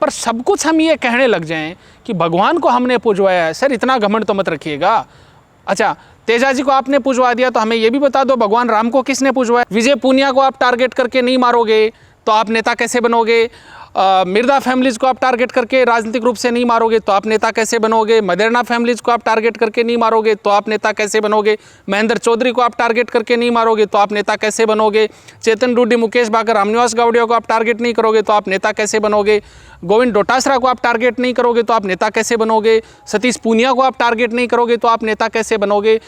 पर सब कुछ हम ये कहने लग जाएं कि भगवान को हमने पूजवाया है, सर इतना घमंड तो मत रखिएगा। अच्छा, तेजा जी को आपने पूजवा दिया तो हमें ये भी बता दो भगवान राम को किसने पूजवाया? विजय पुनिया को आप टारगेट करके नहीं मारोगे तो आप नेता कैसे बनोगे? मिर्जा फैमिलीज़ को आप टारगेट करके राजनीतिक रूप से नहीं मारोगे तो आप नेता कैसे बनोगे? मदेरना फैमिलीज़ को आप टारगेट करके नहीं मारोगे तो आप नेता कैसे बनोगे? महेंद्र चौधरी को आप टारगेट करके नहीं मारोगे तो आप नेता कैसे बनोगे? चेतन डूडी, मुकेश बाकर, रामनिवास गौड़िया को आप टारगेट नहीं करोगे तो आप नेता कैसे बनोगे? गोविंद डोटासरा को आप टारगेट नहीं करोगे तो आप नेता कैसे बनोगे? सतीश पूनिया को आप टारगेट नहीं करोगे तो आप नेता कैसे बनोगे?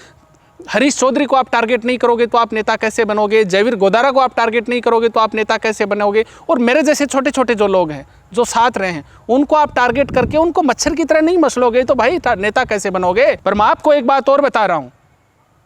हरीश चौधरी को आप टारगेट नहीं करोगे तो आप नेता कैसे बनोगे? जयवीर गोदारा को आप टारगेट नहीं करोगे तो आप नेता कैसे बनोगे? और मेरे जैसे छोटे छोटे जो लोग हैं जो साथ रहे हैं उनको आप टारगेट करके उनको मच्छर की तरह नहीं मसलोगे तो भाई नेता कैसे बनोगे? पर मैं आपको एक बात और बता रहा हूँ,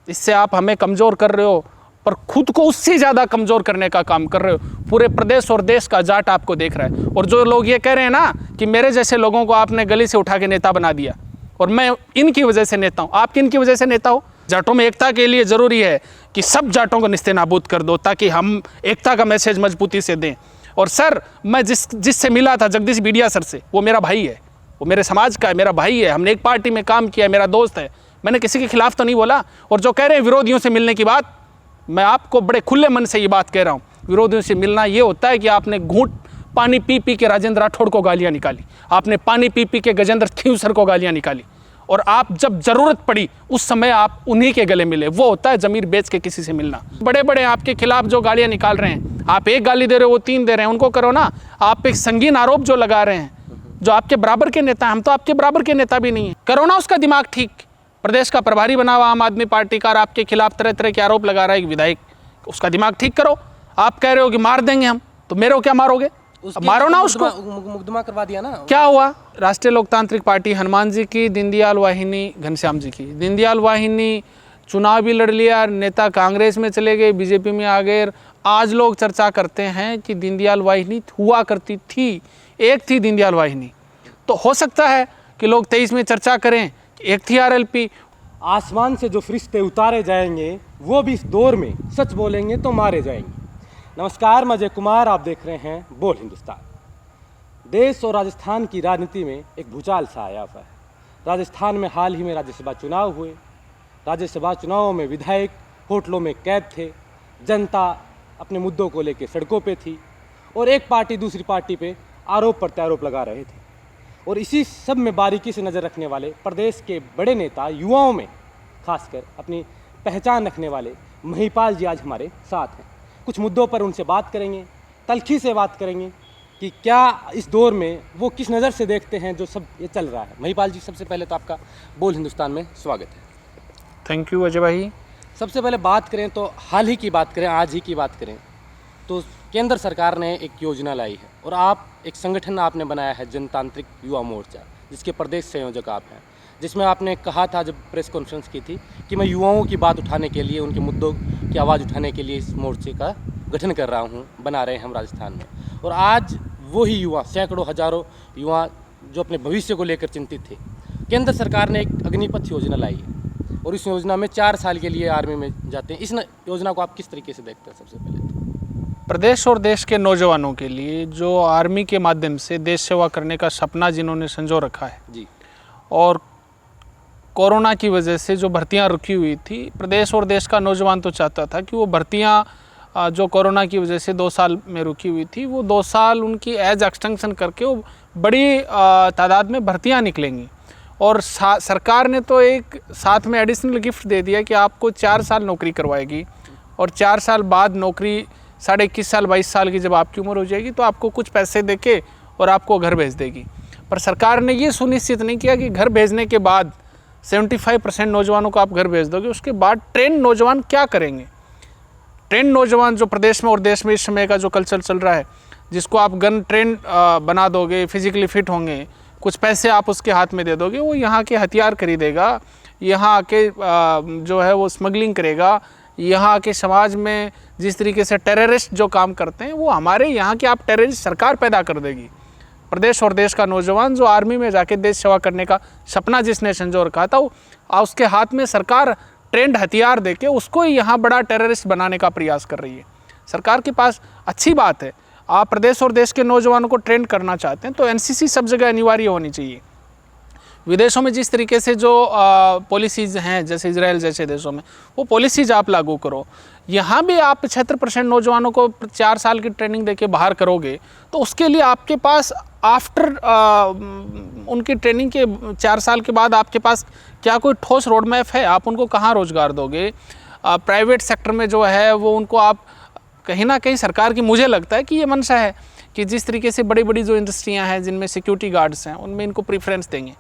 इससे आप हमें कमज़ोर कर रहे हो पर खुद को उससे ज़्यादा कमज़ोर करने का काम कर रहे हो। पूरे प्रदेश और देश का जाट आपको देख रहा है। और जो लोग ये कह रहे हैं ना कि मेरे जैसे लोगों को आपने गली से उठा के नेता बना दिया और मैं इनकी वजह से नेता हूँ, आप किन की वजह से नेता हो? जाटों में एकता के लिए ज़रूरी है कि सब जाटों को निस्तेनाबूद कर दो ताकि हम एकता का मैसेज मजबूती से दें। और सर, मैं जिससे मिला था जगदीश बिडिया सर से, वो मेरा भाई है, वो मेरे समाज का है, मेरा भाई है, हमने एक पार्टी में काम किया, मेरा दोस्त है, मैंने किसी के खिलाफ तो नहीं बोला। और जो कह रहे हैं विरोधियों से मिलने की बात, मैं आपको बड़े खुले मन से ये बात कह रहा हूँ, विरोधियों से मिलना ये होता है कि आपने घूंट पानी पी पी के राजेंद्र राठौड़ को गालियाँ निकाली, आपने पानी पी पी के गजेंद्र खींवसर को गालियाँ निकाली, और आप जब जरूरत पड़ी उस समय आप उन्हीं के गले मिले। वो होता है जमीर बेच के किसी से मिलना। बड़े बड़े आपके खिलाफ जो गालियां निकाल रहे हैं, आप एक गाली दे रहे हो वो 3 दे रहे हैं, उनको करो ना। आप एक संगीन आरोप जो लगा रहे हैं, जो आपके बराबर के नेता, हम तो आपके बराबर के नेता भी नहीं है, करो ना उसका दिमाग ठीक। प्रदेश का प्रभारी बना हुआ आम आदमी पार्टी का आपके खिलाफ तरह तरह के आरोप लगा रहा है एक विधायक, उसका दिमाग ठीक करो। आप कह रहे हो कि मार देंगे हम, तो मेरे को क्या मारोगे? मारो ना उसको। मुकदमा करवा दिया ना। क्या हुआ? राष्ट्रीय लोकतांत्रिक पार्टी हनुमान जी की, दीनदयाल वाहिनी घनश्याम जी की। दीनदयाल वाहिनी चुनाव भी लड़ लिया, नेता कांग्रेस में चले गए, बीजेपी में आ गए। आज लोग चर्चा करते हैं कि दीनदयाल वाहिनी हुआ करती थी, एक थी दीनदयाल वाहिनी। तो हो सकता है कि लोग 23 में चर्चा करें कि एक थी आरएलपी। आसमान से जो फरिश्ते उतारे जाएंगे वो भी इस दौर में सच बोलेंगे तो मारे जाएंगे। नमस्कार, मैं अजय कुमार, आप देख रहे हैं बोल हिंदुस्तान। देश और राजस्थान की राजनीति में एक भूचाल सा आया हुआ है। राजस्थान में हाल ही में राज्यसभा चुनाव हुए। राज्यसभा चुनावों में विधायक होटलों में कैद थे, जनता अपने मुद्दों को लेकर सड़कों पे थी और एक पार्टी दूसरी पार्टी पे आरोप प्रत्यारोप लगा रहे थे। और इसी सब में बारीकी से नज़र रखने वाले प्रदेश के बड़े नेता, युवाओं में खासकर अपनी पहचान रखने वाले महिपाल जी आज हमारे साथ हैं। कुछ मुद्दों पर उनसे बात करेंगे, तल्खी से बात करेंगे कि क्या इस दौर में वो किस नज़र से देखते हैं जो सब ये चल रहा है। महिपाल जी, सबसे पहले तो आपका बोल हिंदुस्तान में स्वागत है। थैंक यू अजय भाई। सबसे पहले बात करें तो हाल ही की बात करें, आज ही की बात करें तो केंद्र सरकार ने एक योजना लाई है और आप एक संगठन आपने बनाया है जनतांत्रिक युवा मोर्चा, जिसके प्रदेश संयोजक आप हैं, जिसमें आपने कहा था जब प्रेस कॉन्फ्रेंस की थी कि मैं युवाओं की बात उठाने के लिए, उनके मुद्दों की आवाज़ उठाने के लिए इस मोर्चे का गठन कर रहा हूँ, बना रहे हैं हम राजस्थान में। और आज वही युवा, सैकड़ों हजारों युवा जो अपने भविष्य को लेकर चिंतित थे, केंद्र सरकार ने एक अग्निपथ योजना लाई है और इस योजना में 4 साल के लिए आर्मी में जाते हैं। इस योजना को आप किस तरीके से देखते हैं? सबसे पहले तो प्रदेश और देश के नौजवानों के लिए जो आर्मी के माध्यम से देश सेवा करने का सपना जिन्होंने संजो रखा है जी, और कोरोना की वजह से जो भर्तियां रुकी हुई थी, प्रदेश और देश का नौजवान तो चाहता था कि वो भर्तियां जो कोरोना की वजह से 2 साल में रुकी हुई थी, वो 2 साल उनकी एज एक्सटेंशन करके वो बड़ी तादाद में भर्तियां निकलेंगी। और सरकार ने तो एक साथ में एडिशनल गिफ्ट दे दिया कि आपको 4 साल नौकरी करवाएगी और 4 साल बाद नौकरी 21.5 साल 22 साल की जब आपकी उम्र हो जाएगी तो आपको कुछ पैसे देके और आपको घर भेज देगी। पर सरकार ने ये सुनिश्चित नहीं किया कि घर भेजने के बाद 75% नौजवानों को आप घर भेज दोगे, उसके बाद ट्रेन नौजवान क्या करेंगे? ट्रेन नौजवान जो प्रदेश में और देश में इस समय का जो कल्चर चल रहा है, जिसको आप गन ट्रेन बना दोगे, फिजिकली फिट होंगे, कुछ पैसे आप उसके हाथ में दे दोगे, वो यहाँ के हथियार खरीदेगा, यहाँ आके जो है वो स्मगलिंग करेगा, यहाँ के समाज में जिस तरीके से टेररिस्ट जो काम करते हैं वो हमारे यहाँ के आप टेररिस्ट सरकार पैदा कर देगी। प्रदेश और देश का नौजवान जो आर्मी में जाके देश सेवा करने का सपना जिसने संजो रखा था, उसके हाथ में सरकार ट्रेंड हथियार देके उसको ही यहाँ बड़ा टेररिस्ट बनाने का प्रयास कर रही है। सरकार के पास अच्छी बात है, आप प्रदेश और देश के नौजवानों को ट्रेंड करना चाहते हैं तो एनसीसी सब जगह अनिवार्य होनी चाहिए। विदेशों में जिस तरीके से जो पॉलिसीज़ हैं, जैसे इजराइल जैसे देशों में, वो पॉलिसीज़ आप लागू करो। यहाँ भी आप 75% नौजवानों को 4 साल की ट्रेनिंग देके बाहर करोगे तो उसके लिए आपके पास आफ्टर उनकी ट्रेनिंग के 4 साल के बाद आपके पास क्या कोई ठोस रोड मैप है? आप उनको कहाँ रोज़गार दोगे? प्राइवेट सेक्टर में जो है वो उनको आप कहीं ना कहीं सरकार की, मुझे लगता है कि ये मंशा है कि जिस तरीके से बड़ी बड़ी जो इंडस्ट्रियाँ हैं जिनमें सिक्योरिटी गार्ड्स हैं उनमें इनको प्रेफरेंस देंगे।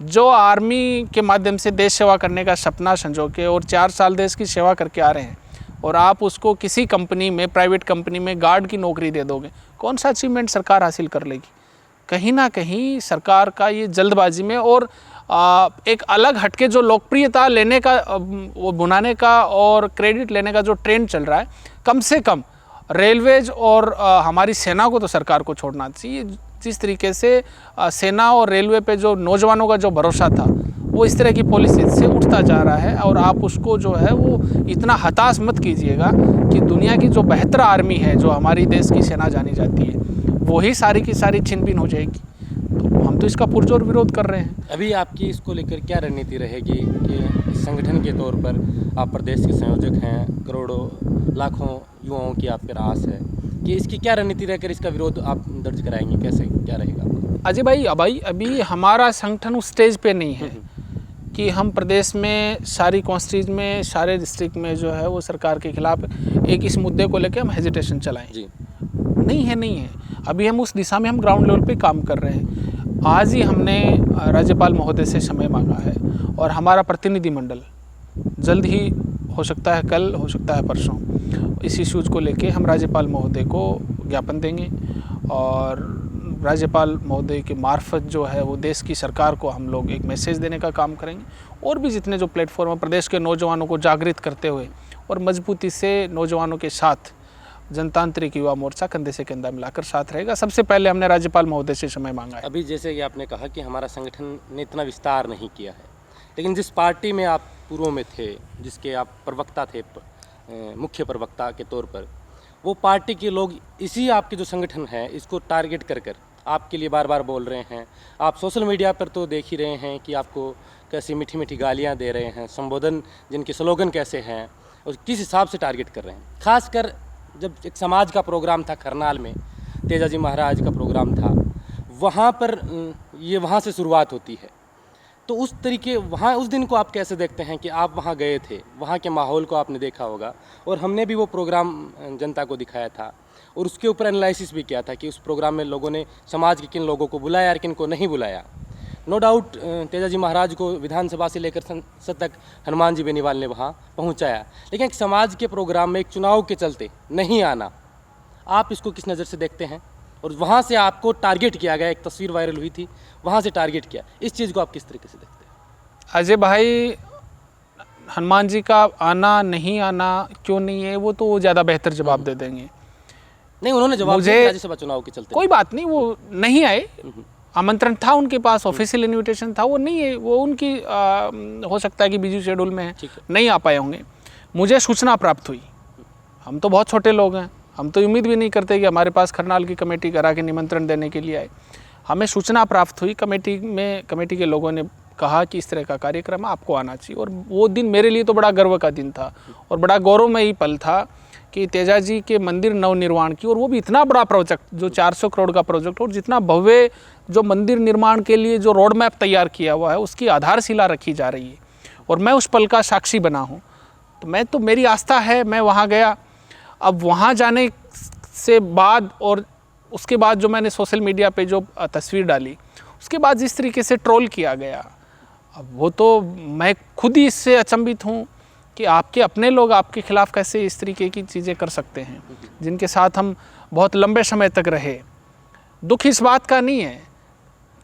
जो आर्मी के माध्यम से देश सेवा करने का सपना संजो के और 4 साल देश की सेवा करके आ रहे हैं और आप उसको किसी कंपनी में, प्राइवेट कंपनी में गार्ड की नौकरी दे दोगे, कौन सा अचीवमेंट सरकार हासिल कर लेगी? कहीं ना कहीं सरकार का ये जल्दबाजी में और एक अलग हटके जो लोकप्रियता लेने का, वो बुनाने का और क्रेडिट लेने का जो ट्रेंड चल रहा है, कम से कम रेलवेज और हमारी सेना को तो सरकार को छोड़ना चाहिए। जिस तरीके से सेना और रेलवे पे जो नौजवानों का जो भरोसा था वो इस तरह की पॉलिसी से उठता जा रहा है और आप उसको जो है वो इतना हताश मत कीजिएगा कि दुनिया की जो बेहतर आर्मी है, जो हमारी देश की सेना जानी जाती है, वही सारी की सारी छिन-भिन हो जाएगी। तो हम तो इसका पुरजोर विरोध कर रहे हैं। अभी आपकी इसको लेकर क्या रणनीति रहेगी कि इस संगठन के तौर पर आप प्रदेश के संयोजक हैं, करोड़ों लाखों युवाओं की आप पर आस है, कि इसकी क्या रणनीति रहकर इसका विरोध आप दर्ज कराएंगे? कैसे क्या रहेगा? अजय भाई, अभी हमारा संगठन उस स्टेज पे नहीं है कि हम प्रदेश में सारी कॉन्स्टिट्यूंसी में, सारे डिस्ट्रिक्ट में जो है वो सरकार के खिलाफ एक इस मुद्दे को लेकर हम हेजिटेशन चलाएं। जी नहीं है। अभी हम उस दिशा में हम ग्राउंड लेवल पे काम कर रहे हैं। आज ही हमने राज्यपाल महोदय से समय मांगा है और हमारा प्रतिनिधिमंडल जल्द ही, हो सकता है कल, हो सकता है परसों, इस इश्यूज़ को लेके हम राज्यपाल महोदय को ज्ञापन देंगे और राज्यपाल महोदय के मार्फत जो है वो देश की सरकार को हम लोग एक मैसेज देने का काम करेंगे। और भी जितने जो प्लेटफॉर्म है, प्रदेश के नौजवानों को जागृत करते हुए और मजबूती से नौजवानों के साथ जनतांत्रिक युवा मोर्चा कंधे से कंधा मिलाकर साथ रहेगा। सबसे पहले हमने राज्यपाल महोदय से समय मांगा है। अभी जैसे कि आपने कहा कि हमारा संगठन ने इतना विस्तार नहीं किया है, लेकिन जिस पार्टी में आप पूर्व में थे, जिसके आप प्रवक्ता थे, मुख्य प्रवक्ता के तौर पर, वो पार्टी के लोग इसी आपके जो संगठन है इसको टारगेट कर कर आपके लिए बार बार बोल रहे हैं। आप सोशल मीडिया पर तो देख ही रहे हैं कि आपको कैसी मीठी मीठी गालियां दे रहे हैं, संबोधन जिनके स्लोगन कैसे हैं और किस हिसाब से टारगेट कर रहे हैं। खासकर जब एक समाज का प्रोग्राम था करनाल में, तेजाजी महाराज का प्रोग्राम था, वहाँ पर ये वहाँ से शुरुआत होती है। तो उस तरीके वहाँ उस दिन को आप कैसे देखते हैं कि आप वहाँ गए थे, वहाँ के माहौल को आपने देखा होगा और हमने भी वो प्रोग्राम जनता को दिखाया था और उसके ऊपर एनालिसिस भी किया था कि उस प्रोग्राम में लोगों ने समाज के किन लोगों को बुलाया और किन को नहीं बुलाया। नो डाउट तेजाजी महाराज को विधानसभा से लेकर संसद तक हनुमान जी बेनीवाल ने वहाँ पहुँचाया, लेकिन एक समाज के प्रोग्राम में एक चुनाव के चलते नहीं आना, आप इसको किस नज़र से देखते हैं? और वहाँ से आपको टारगेट किया गया, एक तस्वीर वायरल हुई थी, वहाँ से टारगेट किया, इस चीज़ को आप किस तरीके से देखते हैं? अजय भाई, हनुमान जी का आना नहीं आना क्यों नहीं है वो तो ज़्यादा बेहतर जवाब दे देंगे। नहीं, उन्होंने जवाब दिया राज्यसभा चुनाव के चलते। कोई बात नहीं, वो नहीं आए, आमंत्रण था उनके पास, ऑफिशियल इन्विटेशन था, वो नहीं है, वो उनकी हो सकता है कि बिजी शेड्यूल में है, नहीं आ पाए होंगे। मुझे सूचना प्राप्त हुई, हम तो बहुत छोटे लोग हैं, हम तो उम्मीद भी नहीं करते कि हमारे पास करनाल की कमेटी करा के निमंत्रण देने के लिए आए। हमें सूचना प्राप्त हुई, कमेटी के लोगों ने कहा कि इस तरह का कार्यक्रम आपको आना चाहिए। और वो दिन मेरे लिए तो बड़ा गर्व का दिन था और बड़ा गौरवमयी पल था कि तेजाजी के मंदिर नवनिर्माण की, और वो भी इतना बड़ा प्रोजेक्ट जो 400 करोड़ का प्रोजेक्ट और जितना भव्य जो मंदिर निर्माण के लिए जो रोड मैप तैयार किया हुआ है उसकी आधारशिला रखी जा रही है और मैं उस पल का साक्षी बना हूँ। तो मेरी आस्था है, मैं वहाँ गया। अब वहाँ जाने से बाद और उसके बाद जो मैंने सोशल मीडिया पे जो तस्वीर डाली, उसके बाद जिस तरीके से ट्रोल किया गया, अब वो तो मैं खुद ही इससे अचंभित हूँ कि आपके अपने लोग आपके खिलाफ़ कैसे इस तरीके की चीज़ें कर सकते हैं, जिनके साथ हम बहुत लंबे समय तक रहे। दुख इस बात का नहीं है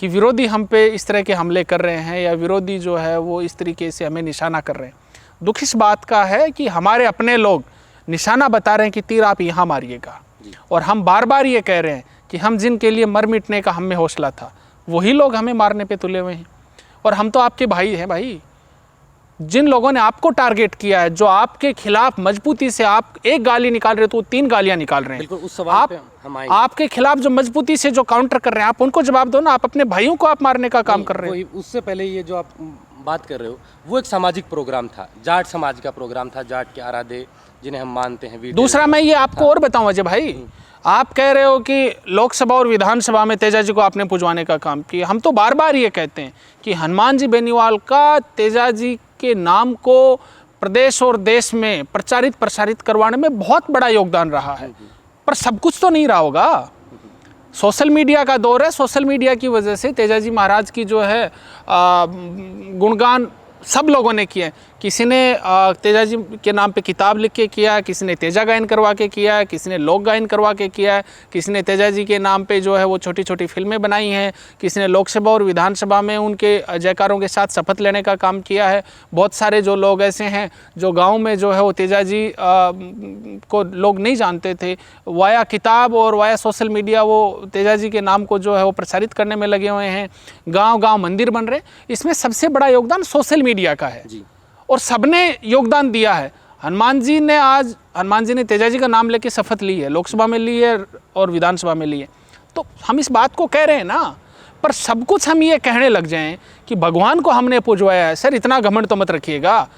कि विरोधी हम पे इस तरह के हमले कर रहे हैं या विरोधी जो है वो इस तरीके से हमें निशाना कर रहे हैं। दुख इस बात का है कि हमारे अपने लोग निशाना बता रहे हैं कि तीर आप यहाँ मारिएगा, और हम बार बार ये कह रहे हैं कि हम जिनके लिए मर मिटने का हम में हौसला था, वही लोग हमें मारने पे तुले हुए हैं। और हम तो आपके भाई हैं भाई, जिन लोगों ने आपको टारगेट किया है, जो आपके खिलाफ मजबूती से, आप एक गाली निकाल रहे हो तो वो 3 गालियां निकाल रहे हैं। बिल्कुल, उस सवाल पे हम आएंगे। आपके खिलाफ जो मजबूती से जो काउंटर कर रहे हैं, आप उनको जवाब दो ना। आप अपने भाइयों को आप मारने का काम कर रहे हो। उससे पहले ये जो आप बात कर रहे हो वो एक सामाजिक प्रोग्राम था, जाट समाज का प्रोग्राम था, जाट के आराध्य जिन्हें हम मानते हैं। दूसरा मैं ये आपको और बताऊं अजय भाई, आप कह रहे हो कि लोकसभा और विधानसभा में तेजा जी को आपने पुजवाने का काम किया। हम तो बार बार ये कहते हैं कि हनुमान जी बेनीवाल का तेजा जी के नाम को प्रदेश और देश में प्रसारित करवाने में बहुत बड़ा योगदान रहा है, पर सब कुछ तो नहीं रहा होगा। सोशल मीडिया का दौर है, सोशल मीडिया की वजह से तेजा जी महाराज की जो है गुणगान सब लोगों ने किए। किसी ने तेजा जी के नाम पे किताब लिख के किया है, किसी ने तेजा गायन करवा के किया है, किसी ने लोक गायन करवा के किया है, किसी ने तेजा जी के नाम पे जो है वो छोटी छोटी फिल्में बनाई हैं, किसी ने लोकसभा और विधानसभा में उनके जयकारों के साथ शपथ लेने का काम किया है। बहुत सारे जो लोग ऐसे हैं जो गाँव में जो है वो तेजा जी को लोग नहीं जानते थे, वाया किताब और वाया सोशल मीडिया वो तेजा जी के नाम को जो है वो प्रसारित करने में लगे हुए हैं। गाँव गाँव मंदिर बन रहे, इसमें सबसे बड़ा योगदान सोशल मीडिया का है जी। और सबने योगदान दिया है। हनुमान जी ने तेजा जी का नाम लेके शपथ ली है, लोकसभा में ली है और विधानसभा में ली है। तो हम इस बात को कह रहे हैं ना, पर सब कुछ हम ये कहने लग जाएं कि भगवान को हमने पुजवाया है। सर इतना घमंड तो मत रखिएगा।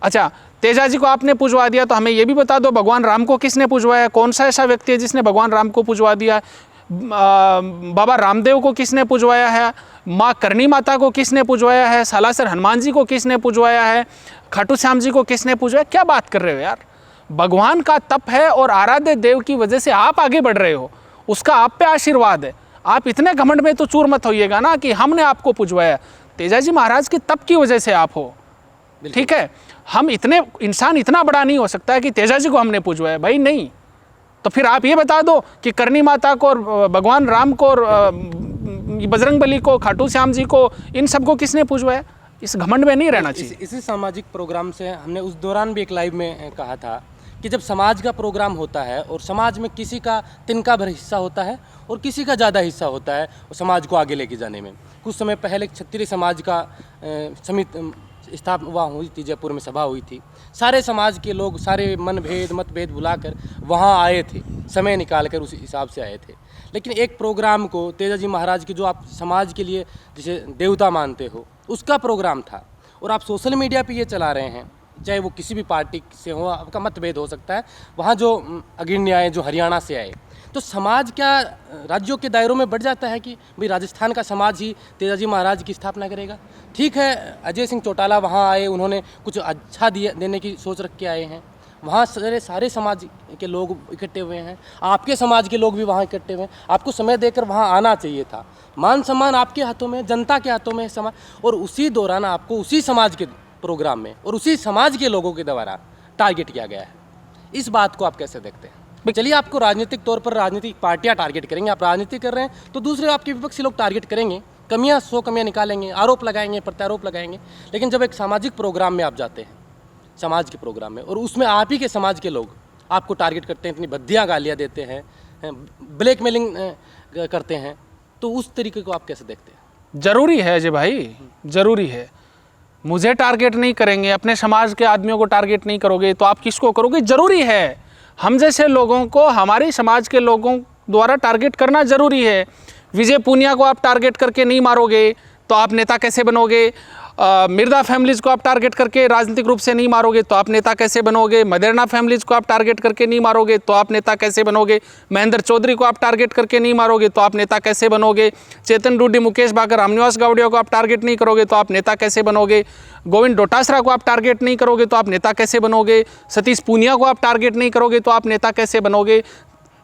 अच्छा, तेजा जी को आपने पुजवा दिया तो हमें ये भी बता दो भगवान राम को किसने पुजवाया? कौन सा ऐसा व्यक्ति है जिसने भगवान राम को पुजवा दिया? बाबा रामदेव को किसने पुजवाया है? माँ करनी माता को किसने पुजवाया है? सालासर हनुमान जी को किसने पुजवाया है? खाटू श्याम जी को किसने पुजवाया? क्या बात कर रहे हो यार? भगवान का तप है और आराध्य देव की वजह से आप आगे बढ़ रहे हो, उसका आप पे आशीर्वाद है। आप इतने घमंड में तो चूर मत होइएगा ना कि हमने आपको पुजवाया। तेजा जी महाराज के तप की वजह से आप हो, ठीक है। हम इतने इंसान इतना बड़ा नहीं हो सकता है कि तेजा जी को हमने पुजवाया, भाई नहीं। तो फिर आप ये बता दो कि करनी माता को और भगवान राम को और बजरंगबली को, खाटू श्याम जी को, इन सबको किसने पुजवाया? इस घमंड में नहीं रहना चाहिए। इसी सामाजिक प्रोग्राम से हमने उस दौरान भी एक लाइव में कहा था कि जब समाज का प्रोग्राम होता है और समाज में किसी का तिनका भर हिस्सा होता है और किसी का ज़्यादा हिस्सा होता है समाज को आगे लेके जाने में। कुछ समय पहले एक क्षत्रिय समाज का समिति स्थापना वहाँ हुई थी, जयपुर में सभा हुई थी। सारे समाज के लोग, सारे मतभेद भुलाकर वहाँ आए थे, समय निकाल कर उस हिसाब से आए थे। लेकिन एक प्रोग्राम को तेजा जी महाराज की, जो आप समाज के लिए जिसे देवता मानते हो, उसका प्रोग्राम था और आप सोशल मीडिया पे ये चला रहे हैं, चाहे वो किसी भी पार्टी से हो, आपका मतभेद हो सकता है। वहाँ जो अग्रणी आए, जो हरियाणा से आए, तो समाज क्या राज्यों के दायरों में बढ़ जाता है कि भाई राजस्थान का समाज ही तेजा जी महाराज की स्थापना करेगा? ठीक है, अजय सिंह चौटाला वहाँ आए, उन्होंने कुछ अच्छा देने की सोच रख के आए हैं। वहाँ सारे समाज के लोग इकट्ठे हुए हैं, आपके समाज के लोग भी वहाँ इकट्ठे हुए हैं। आपको समय देकर वहाँ आना चाहिए था। मान सम्मान आपके हाथों में, जनता के हाथों में समाज, और उसी दौरान आपको उसी समाज के प्रोग्राम में और उसी समाज के लोगों के द्वारा टारगेट किया गया है। इस बात को आप कैसे देखते हैं? चलिए, आपको राजनीतिक तौर पर राजनीतिक पार्टियां टारगेट करेंगे, आप राजनीति कर रहे हैं तो दूसरे आपके विपक्षी लोग टारगेट करेंगे, कमियां 100 कमियां निकालेंगे, आरोप लगाएंगे, प्रत्यारोप लगाएंगे। लेकिन जब एक सामाजिक प्रोग्राम में आप जाते हैं, समाज के प्रोग्राम में, और उसमें आप ही के समाज के लोग आपको टारगेट करते हैं, इतनी भद्दियाँ गालियाँ देते हैं, ब्लैकमेलिंग करते हैं, तो उस तरीके को आप कैसे देखते हैं? जरूरी है अजय भाई, जरूरी है। मुझे टारगेट नहीं करेंगे, अपने समाज के आदमियों को टारगेट नहीं करोगे तो आप किसको करोगे? जरूरी है हम जैसे लोगों को, हमारे समाज के लोगों द्वारा टारगेट करना जरूरी है। विजय पूनिया को आप टारगेट करके नहीं मारोगे तो आप नेता कैसे बनोगे? मिर्जा फैमिलीज़ को आप टारगेट करके राजनीतिक रूप से नहीं मारोगे तो आप नेता कैसे बनोगे? मदेरना फैमिलीज़ को आप टारगेट करके नहीं मारोगे तो आप नेता कैसे बनोगे? महेंद्र चौधरी को आप टारगेट करके नहीं मारोगे तो आप नेता कैसे बनोगे? चेतन डूडी, मुकेश बाकर, रामनिवास गावड़िया को आप टारगेट नहीं करोगे तो आप नेता कैसे बनोगे? गोविंद डोटासरा को आप टारगेट नहीं करोगे तो आप नेता कैसे बनोगे? सतीश पूनिया को आप टारगेट नहीं करोगे तो आप नेता कैसे बनोगे?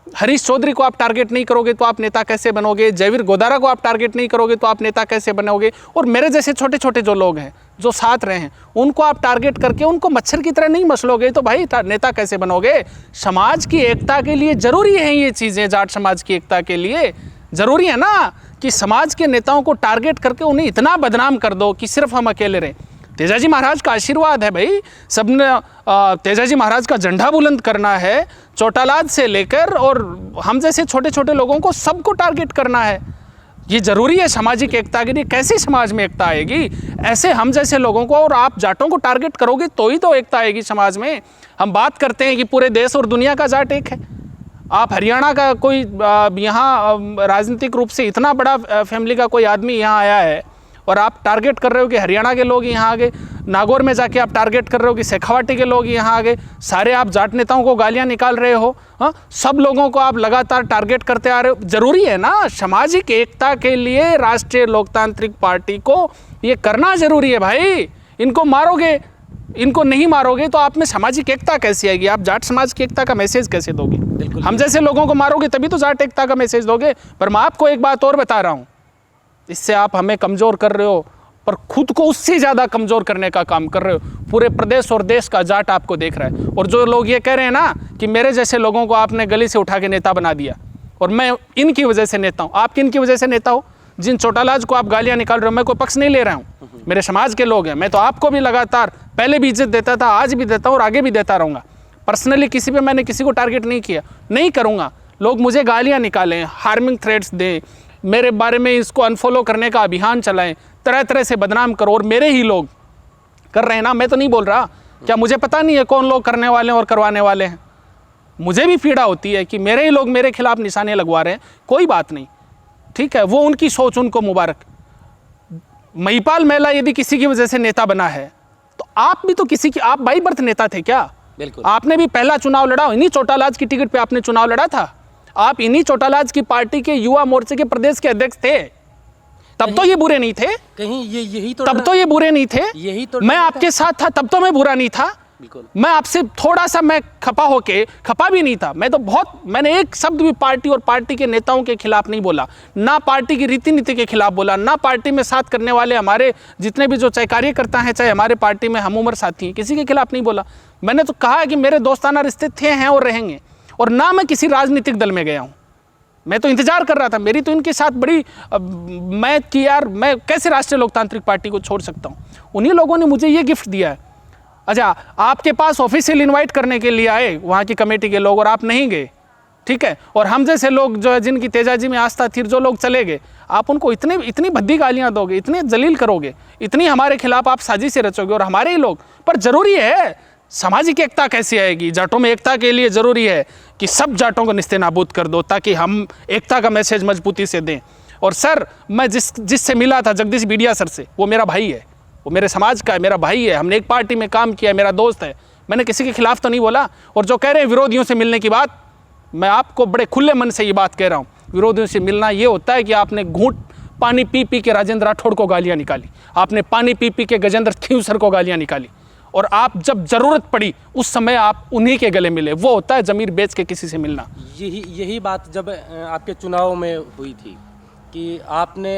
हरीश चौधरी को आप टारगेट नहीं करोगे तो आप नेता कैसे बनोगे? जयवीर गोदारा को आप टारगेट नहीं करोगे तो आप नेता कैसे बनोगे? और मेरे जैसे छोटे छोटे जो लोग हैं, जो साथ रहे हैं, उनको आप टारगेट करके उनको मच्छर की तरह नहीं मसलोगे तो भाई नेता कैसे बनोगे? समाज की एकता के लिए जरूरी है ये चीज़ें, जाट समाज की एकता के लिए जरूरी है ना कि समाज के नेताओं को टारगेट करके उन्हें इतना बदनाम कर दो कि सिर्फ हम अकेले रहें। तेजा जी महाराज का आशीर्वाद है भाई, सबने तेजा जी महाराज का झंडा बुलंद करना है, चौटालाद से लेकर और हम जैसे छोटे छोटे लोगों को सबको टारगेट करना है। ये जरूरी है सामाजिक एकता के लिए। कैसे समाज में एकता आएगी? ऐसे हम जैसे लोगों को और आप जाटों को टारगेट करोगे तो ही तो एकता आएगी समाज में। हम बात करते हैं कि पूरे देश और दुनिया का जाट एक है। आप हरियाणा का कोई यहाँ राजनीतिक रूप से इतना बड़ा फैमिली का कोई आदमी यहाँ आया है और आप टारगेट कर रहे हो कि हरियाणा के लोग यहाँ आ गए। नागौर में जाके आप टारगेट कर रहे हो कि शेखावाटी के लोग यहाँ आ गए। सारे आप जाट नेताओं को गालियाँ निकाल रहे हो। हाँ, सब लोगों को आप लगातार टारगेट करते आ रहे हो। जरूरी है ना, सामाजिक एकता के लिए राष्ट्रीय लोकतांत्रिक पार्टी को ये करना जरूरी है भाई। इनको मारोगे, इनको नहीं मारोगे तो आप में सामाजिक एकता कैसी आएगी? आप जाट समाज की एकता का मैसेज कैसे दोगे? हम जैसे लोगों को मारोगे तभी तो जाट एकता का मैसेज दोगे। पर मैं आपको एक बात और बता रहा हूँ, इससे आप हमें कमज़ोर कर रहे हो पर खुद को उससे ज़्यादा कमज़ोर करने का काम कर रहे हो। पूरे प्रदेश और देश का जाट आपको देख रहा है। और जो लोग ये कह रहे हैं ना कि मेरे जैसे लोगों को आपने गली से उठा के नेता बना दिया और मैं इनकी वजह से नेता हूँ, आप किन की वजह से नेता हो? जिन चोटालाज को आप गालियाँ निकाल रहे हो, मैं कोई पक्ष नहीं ले रहा हूँ, मेरे समाज के लोग हैं। मैं तो आपको भी लगातार पहले भी इज्जत देता था, आज भी देता हूँ और आगे भी देता रहूँगा। पर्सनली किसी पे मैंने किसी को टारगेट नहीं किया, नहीं करूँगा। लोग मुझे गालियाँ निकालें, हार्मिंग थ्रेट्स दें, मेरे बारे में इसको अनफॉलो करने का अभियान चलाएं, तरह तरह से बदनाम करो, और मेरे ही लोग कर रहे हैं ना। मैं तो नहीं बोल रहा, क्या मुझे पता नहीं है कौन लोग करने वाले हैं और करवाने वाले हैं? मुझे भी पीड़ा होती है कि मेरे ही लोग मेरे खिलाफ निशाने लगवा रहे हैं। कोई बात नहीं, ठीक है, वो उनकी सोच, उनको मुबारक। महिपाल मेला यदि किसी की वजह से नेता बना है तो आप भी तो किसी की, आप बाई बर्थ नेता थे क्या? बिल्कुल। आपने भी पहला चुनाव लड़ा, इन्हीं चोटालाज की टिकट पे आपने चुनाव लड़ा था। आप इन्हीं चोटालाज की पार्टी के युवा मोर्चे के प्रदेश के अध्यक्ष थे। तब तो ये बुरे नहीं थे, कहीं यही तो तब तो ये बुरे नहीं थे। यही तो मैं आपके साथ था, तब तो मैं बुरा नहीं था। बिल्कुल। मैं आपसे थोड़ा सा मैं खपा भी नहीं था। मैं तो मैंने एक शब्द भी पार्टी और पार्टी के नेताओं के खिलाफ नहीं बोला, ना पार्टी की रीति नीति के खिलाफ बोला, ना पार्टी में साथ करने वाले हमारे जितने भी जो चाहे कार्यकर्ता हैं, चाहे हमारे पार्टी में हम उम्र साथी हैं, किसी के खिलाफ नहीं बोला। मैंने तो कहा कि मेरे दोस्ताना रिश्ते थे, हैं और रहेंगे। और ना मैं किसी राजनीतिक दल में गया हूँ। मैं तो इंतजार कर रहा था, मेरी तो इनके साथ बड़ी मैं कि यार मैं कैसे राष्ट्रीय लोकतांत्रिक पार्टी को छोड़ सकता हूँ। उन्हीं लोगों ने मुझे ये गिफ्ट दिया है। अच्छा, आपके पास ऑफिशियल इनवाइट करने के लिए आए वहाँ की कमेटी के लोग और आप नहीं गए, ठीक है, और हम जैसे लोग जो है जिनकी तेजाजी में आस्था थी, जो लोग चले गए, आप उनको इतनी भद्दी गालियाँ दोगे, इतने जलील करोगे, इतनी हमारे खिलाफ आप साजिशें रचोगे और हमारे ही लोग। पर जरूरी है, सामाजिक एकता कैसे आएगी? जाटों में एकता के लिए ज़रूरी है कि सब जाटों को निस्तेनाबूद कर दो ताकि हम एकता का मैसेज मजबूती से दें। और सर, मैं जिससे मिला था, जगदीश बिडिया सर से, वो मेरा भाई है, वो मेरे समाज का है, मेरा भाई है, हमने एक पार्टी में काम किया, मेरा दोस्त है। मैंने किसी के खिलाफ तो नहीं बोला। और जो कह रहे हैं विरोधियों से मिलने की बात, मैं आपको बड़े खुले मन से ये बात कह रहा हूँ, विरोधियों से मिलना ये होता है कि आपने घूंट पानी पी पी के राजेंद्र राठौड़ को गालियाँ निकाली, आपने पानी पी पी के गजेंद्र खींवसर को गालियाँ निकाली, और आप जब ज़रूरत पड़ी उस समय आप उन्हीं के गले मिले। वो होता है ज़मीर बेच के किसी से मिलना। यही बात जब आपके चुनाव में हुई थी कि आपने,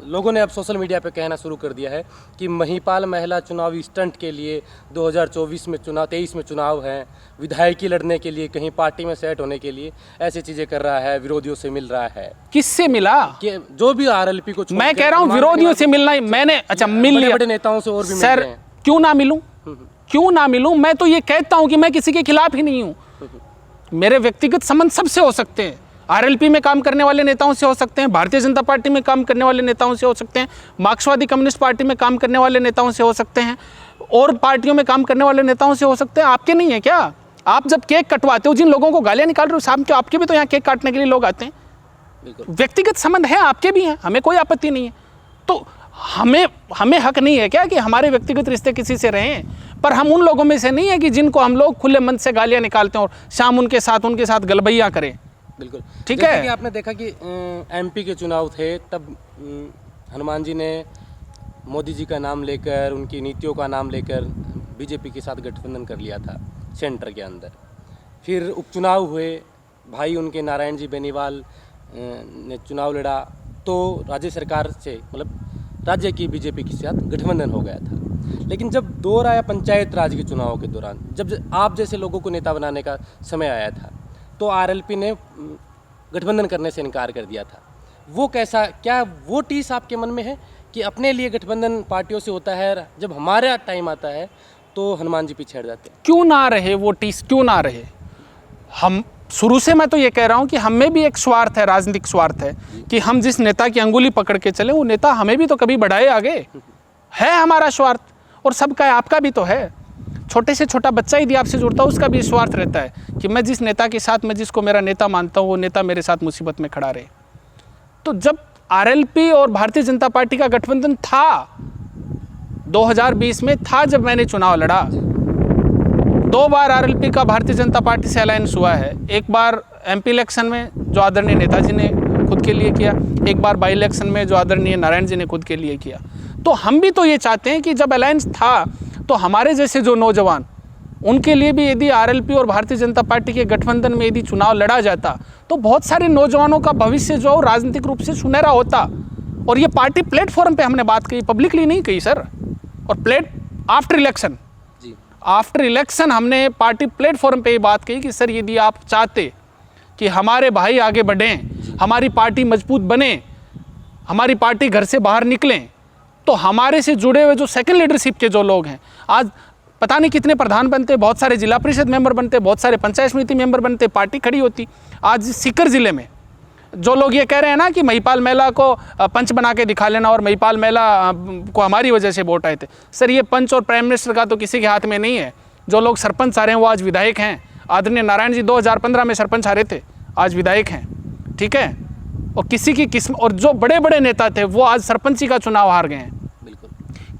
लोगों ने अब सोशल मीडिया पे कहना शुरू कर दिया है कि महिपाल महिला चुनावी स्टंट के लिए 2024 में चुनाव, 23 में चुनाव है, विधायकी लड़ने के लिए, कहीं पार्टी में सेट होने के लिए ऐसी चीज़ें कर रहा है, विरोधियों से मिल रहा है। किससे मिला? कि जो भी आरएलपी को, मैं कह रहा हूँ विरोधियों से मिलना ही मैंने, अच्छा मिल लिया, बड़े नेताओं से और भी सर मिलते हैं। क्यों ना मिलूं, क्यों ना मिलूं? मैं तो ये कहता हूं कि मैं किसी के खिलाफ ही नहीं हूं। मेरे व्यक्तिगत संबंध सबसे हो सकते हैं, आरएलपी में काम करने वाले नेताओं से हो सकते हैं, भारतीय जनता पार्टी में काम करने वाले नेताओं से हो सकते हैं, मार्क्सवादी कम्युनिस्ट पार्टी में काम करने वाले नेताओं से हो सकते हैं, और पार्टियों में काम करने वाले नेताओं से हो सकते हैं। आपके नहीं है क्या? आप जब केक कटवाते हो, जिन लोगों को गालियाँ निकाल रहे हो, शाम के आपके भी तो यहाँ केक काटने के लिए लोग आते हैं। व्यक्तिगत संबंध है, आपके भी हैं, हमें कोई आपत्ति नहीं है। तो हमें हक नहीं है क्या कि हमारे व्यक्तिगत रिश्ते किसी से रहें? पर हम उन लोगों में से नहीं है कि जिनको हम लोग खुले मन से गालियाँ निकालते हैं और शाम उनके साथ गलबैया करें। बिल्कुल, ठीक है। कि आपने देखा कि एमपी के चुनाव थे, तब हनुमान जी ने मोदी जी का नाम लेकर, उनकी नीतियों का नाम लेकर बीजेपी के साथ गठबंधन कर लिया था सेंटर के अंदर। फिर उपचुनाव हुए, भाई उनके नारायण जी बेनीवाल ने चुनाव लड़ा, तो राज्य सरकार से, मतलब राज्य की बीजेपी के साथ गठबंधन हो गया था। लेकिन जब दौर आया पंचायत राज के चुनाव के दौरान, जब आप जैसे लोगों को नेता बनाने का समय आया था, तो आरएलपी ने गठबंधन करने से इनकार कर दिया था। वो कैसा, क्या वो टीस आपके मन में है कि अपने लिए गठबंधन पार्टियों से होता है, जब हमारा टाइम आता है तो हनुमान जी पीछे हट जाते हैं? क्यों ना रहे वो टीस, क्यों ना रहे? शुरू से मैं तो ये कह रहा हूँ कि हम में भी एक स्वार्थ है, राजनीतिक स्वार्थ है कि हम जिस नेता की अंगुली पकड़ के चले वो नेता हमें भी तो कभी बढ़ाए आगे, है हमारा स्वार्थ। और सबका है, आपका भी तो है। छोटे से छोटा बच्चा यदि आपसे जुड़ता है उसका भी स्वार्थ रहता है कि मैं जिस नेता के साथ, मैं जिसको मेरा नेता मानता हूँ वो नेता मेरे साथ मुसीबत में खड़ा रहे। तो जब आरएलपी और भारतीय जनता पार्टी का गठबंधन था 2020 में था, जब मैंने चुनाव लड़ा, 2 बार आरएलपी का भारतीय जनता पार्टी से अलायंस हुआ है। एक बार एमपी इलेक्शन में जो आदरणीय नेताजी ने खुद के लिए किया, एक बार बाई इलेक्शन में जो आदरणीय नारायण जी ने खुद के लिए किया। तो हम भी तो ये चाहते हैं कि जब अलायंस था तो हमारे जैसे जो नौजवान, उनके लिए भी यदि आरएलपी और भारतीय जनता पार्टी के गठबंधन में यदि चुनाव लड़ा जाता तो बहुत सारे नौजवानों का भविष्य जो राजनीतिक रूप से सुनहरा होता। और ये पार्टी प्लेटफॉर्म पे हमने बात कही, पब्लिकली नहीं कही सर। और आफ्टर इलेक्शन हमने पार्टी प्लेटफॉर्म पे ये बात कही कि सर यदि आप चाहते कि हमारे भाई आगे बढ़ें, हमारी पार्टी मजबूत बने, हमारी पार्टी घर से बाहर निकलें, तो हमारे से जुड़े हुए जो सेकंड लीडरशिप के जो लोग हैं, आज पता नहीं कितने प्रधान बनते, बहुत सारे जिला परिषद मेंबर बनते, बहुत सारे पंचायत समिति मेंबर बनते, पार्टी खड़ी होती। आज सीकर जिले में जो लोग ये कह रहे हैं ना कि महिपाल मेला को पंच बना के दिखा लेना और महिपाल मेला को हमारी वजह से वोट आए थे, सर ये पंच और प्राइम मिनिस्टर का तो किसी के हाथ में नहीं है। जो लोग सरपंच आ रहे हैं वो आज विधायक हैं। आदरणीय नारायण जी 2015 में सरपंच आ रहे थे, आज विधायक हैं, ठीक है। और किसी की किस्म, और जो बड़े बड़े नेता थे वो आज सरपंची का चुनाव हार गए हैं।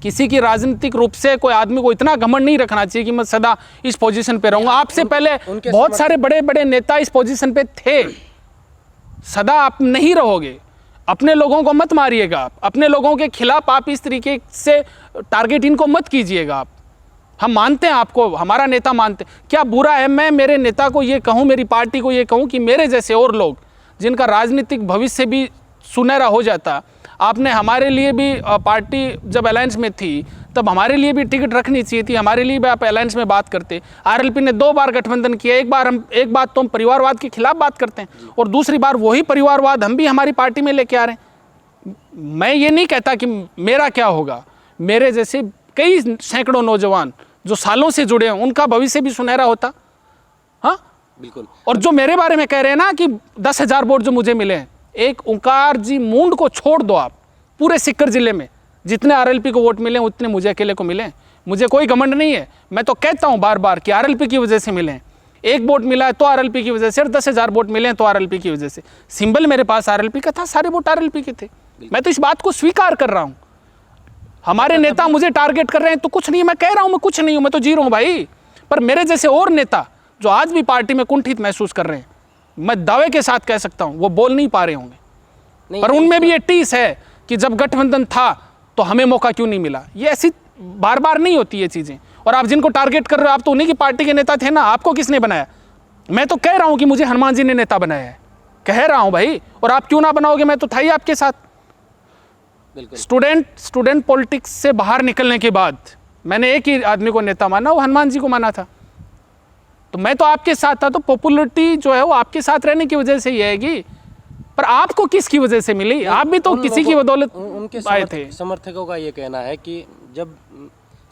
किसी की राजनीतिक रूप से कोई आदमी को इतना घमंड नहीं रखना चाहिए कि मैं सदा इस पोजीशन पे रहूंगा। आपसे पहले बहुत सारे बड़े बड़े नेता इस पोजीशन पे थे, सदा आप नहीं रहोगे। अपने लोगों को मत मारिएगा, आप अपने लोगों के खिलाफ आप इस तरीके से टारगेट इनको मत कीजिएगा। आप, हम मानते हैं आपको, हमारा नेता मानते, क्या बुरा है मैं मेरे नेता को ये कहूँ, मेरी पार्टी को ये कहूँ कि मेरे जैसे और लोग जिनका राजनीतिक भविष्य भी सुनहरा हो जाता। आपने हमारे लिए भी, पार्टी जब अलायंस में थी तब हमारे लिए भी टिकट रखनी चाहिए थी, हमारे लिए भी आप अलायंस में बात करते। आरएलपी ने 2 बार गठबंधन किया, एक बात तो हम परिवारवाद के खिलाफ बात करते हैं और दूसरी बार वही परिवारवाद हम भी हमारी पार्टी में लेके आ रहे हैं। मैं ये नहीं कहता कि मेरा क्या होगा, मेरे जैसे कई सैकड़ों नौजवान जो सालों से जुड़े हैं उनका भविष्य भी सुनहरा होता। हाँ बिल्कुल। और जो मेरे बारे में कह रहे हैं ना कि 10,000 वोट जो मुझे मिले हैं, एक ओंकार जी मूंड को छोड़ दो आप, पूरे सीकर जिले में जितने आरएलपी को वोट मिले उतने मुझे अकेले को मिले। मुझे कोई घमंड नहीं है, मैं तो कहता हूं बार बार कि आरएलपी की वजह से मिले हैं। 1 वोट मिला है तो आरएलपी की वजह से, और 10,000 वोट मिले हैं तो आरएलपी की वजह से। सिंबल मेरे पास आरएलपी का था, सारे वोट आरएलपी के थे। मैं तो इस बात को स्वीकार कर रहा हूं। हमारे नेता मुझे टारगेट कर रहे हैं तो कुछ नहीं, मैं कह रहा हूं मैं कुछ नहीं हूं, मैं तो जीरो हूं भाई। पर मेरे जैसे और नेता जो आज भी पार्टी में कुंठित महसूस कर रहे हैं, मैं दावे के साथ कह सकता हूं वो बोल नहीं पा रहे होंगे, पर उनमें भी ये टीस है कि जब गठबंधन था तो हमें मौका क्यों नहीं मिला। ये ऐसी बार बार नहीं होती ये चीज़ें। और आप जिनको टारगेट कर रहे हो, आप तो उन्हीं की पार्टी के नेता थे ना, आपको किसने बनाया। मैं तो कह रहा हूं कि मुझे हनुमान जी ने नेता बनाया है, कह रहा हूं भाई, और आप क्यों ना बनाओगे, मैं तो था ही आपके साथ। स्टूडेंट पॉलिटिक्स से बाहर निकलने के बाद मैंने एक ही आदमी को नेता माना, वो हनुमान जी को माना था। तो मैं तो आपके साथ था, तो पॉपुलरिटी जो है वो आपके साथ रहने की वजह से ही आएगी। पर आपको किसकी वजह से मिली, आप भी तो किसी की बदौलत उनके आए थे। समर्थकों का ये कहना है कि जब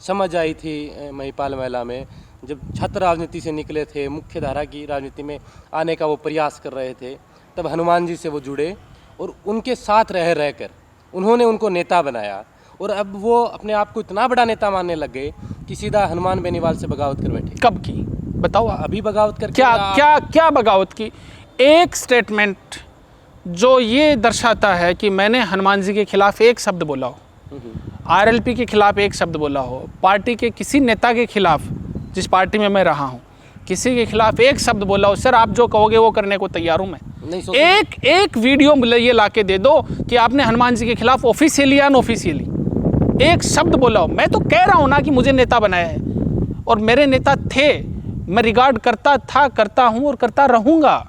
समझ आई थी महिपाल मेला में, जब छात्र राजनीति से निकले थे, मुख्य धारा की राजनीति में आने का वो प्रयास कर रहे थे, तब हनुमान जी से वो जुड़े और उनके साथ रहकर उन्होंने उनको नेता बनाया। और अब वो अपने आप को इतना बड़ा नेता मानने लग गए कि सीधा हनुमान बेनीवाल से बगावत कर बैठे। कब की बताओ, अभी बगावत कर क्या बगावत की। एक स्टेटमेंट जो ये दर्शाता है कि मैंने हनुमान जी के खिलाफ एक शब्द बोला हो, आरएलपी के खिलाफ एक शब्द बोला हो, पार्टी के किसी नेता के खिलाफ, जिस पार्टी में मैं रहा हूँ, किसी के खिलाफ एक शब्द बोला हो, सर आप जो कहोगे वो करने को तैयार हूँ मैं। एक वीडियो ये ला के दे दो कि आपने हनुमान जी के खिलाफ ऑफिशियली या अनऑफिशियली एक शब्द बोला हो। मैं तो कह रहा हूँ ना कि मुझे नेता बनाया है और मेरे नेता थे, मैं रिगार्ड करता था, करता हूँ और करता रहूँगा।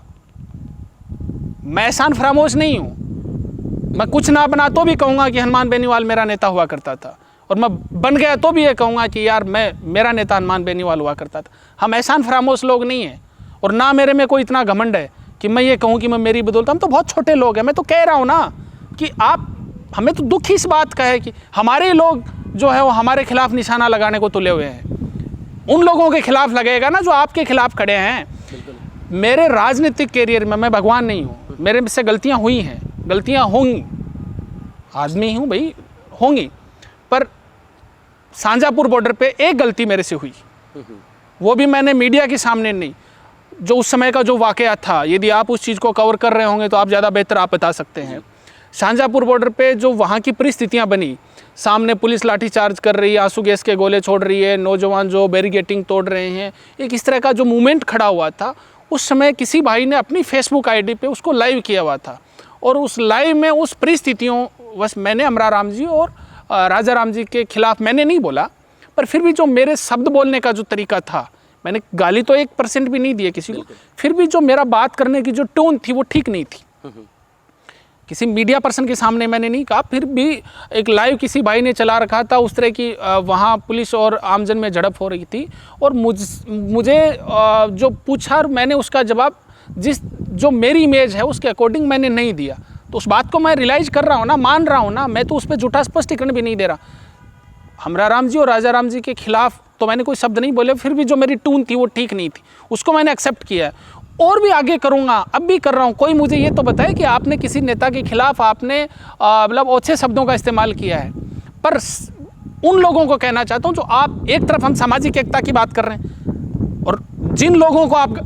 मैं एहसान फरामोश नहीं हूँ। मैं कुछ ना बना तो भी कहूँगा कि हनुमान बेनीवाल मेरा नेता हुआ करता था, और मैं बन गया तो भी ये कहूँगा कि यार मेरा नेता हनुमान बेनीवाल हुआ करता था। हम एहसान फरामोश लोग नहीं हैं, और ना मेरे में कोई इतना घमंड है कि मैं ये कहूँ कि मैं मेरी बदौलत। हम तो बहुत छोटे लोग हैं। मैं तो कह रहा हूँ ना कि आप, हमें तो दुख इस बात का है कि हमारे लोग जो है वो हमारे खिलाफ निशाना लगाने को तुले हुए हैं। उन लोगों के खिलाफ लगेगा ना जो आपके खिलाफ खड़े हैं। मेरे राजनीतिक कैरियर में मैं भगवान नहीं हूँ, मेरे से गलतियाँ हुई हैं, गलतियाँ होंगी, आदमी हूँ भाई, होंगी, पर शाहजहाँपुर बॉर्डर पे एक गलती मेरे से हुई, वो भी मैंने मीडिया के सामने नहीं, जो उस समय का जो वाकया था, यदि आप उस चीज़ को कवर कर रहे होंगे तो आप ज़्यादा बेहतर आप बता सकते हैं। शाहजहाँपुर बॉर्डर पे जो वहाँ की परिस्थितियाँ बनी, सामने पुलिस लाठीचार्ज कर रही है, आंसू गैस के गोले छोड़ रही है, नौजवान जो बैरिकेटिंग तोड़ रहे हैं, एक इस तरह का जो मूवमेंट खड़ा हुआ था, उस समय किसी भाई ने अपनी फेसबुक आईडी पे उसको लाइव किया हुआ था, और उस लाइव में उस परिस्थितियों, बस मैंने अमरा राम जी और राजा राम जी के खिलाफ मैंने नहीं बोला, पर फिर भी जो मेरे शब्द बोलने का जो तरीका था, मैंने गाली तो 1% भी नहीं दिए किसी को, फिर भी जो मेरा बात करने की जो टोन थी वो ठीक नहीं थी। किसी मीडिया पर्सन के सामने मैंने नहीं कहा, फिर भी एक लाइव किसी भाई ने चला रखा था, उस तरह की वहाँ पुलिस और आमजन में झड़प हो रही थी, और मुझे जो पूछा मैंने उसका जवाब जो मेरी इमेज है उसके अकॉर्डिंग मैंने नहीं दिया, तो उस बात को मैं रियलाइज़ कर रहा हूँ ना, मान रहा हूँ ना, मैं तो उस पर झूठा स्पष्टीकरण भी नहीं दे रहा। हमरा राम जी और राजा राम जी के खिलाफ तो मैंने कोई शब्द नहीं बोले, फिर भी जो मेरी टून थी वो ठीक नहीं थी, उसको मैंने एक्सेप्ट किया है और भी आगे करूँगा, अब भी कर रहा हूँ। कोई मुझे ये तो बताए कि आपने किसी नेता के खिलाफ आपने मतलब ओछे शब्दों का इस्तेमाल किया है, पर उन लोगों को कहना चाहता हूँ जो आप, एक तरफ हम सामाजिक एकता की बात कर रहे हैं, और जिन लोगों को आप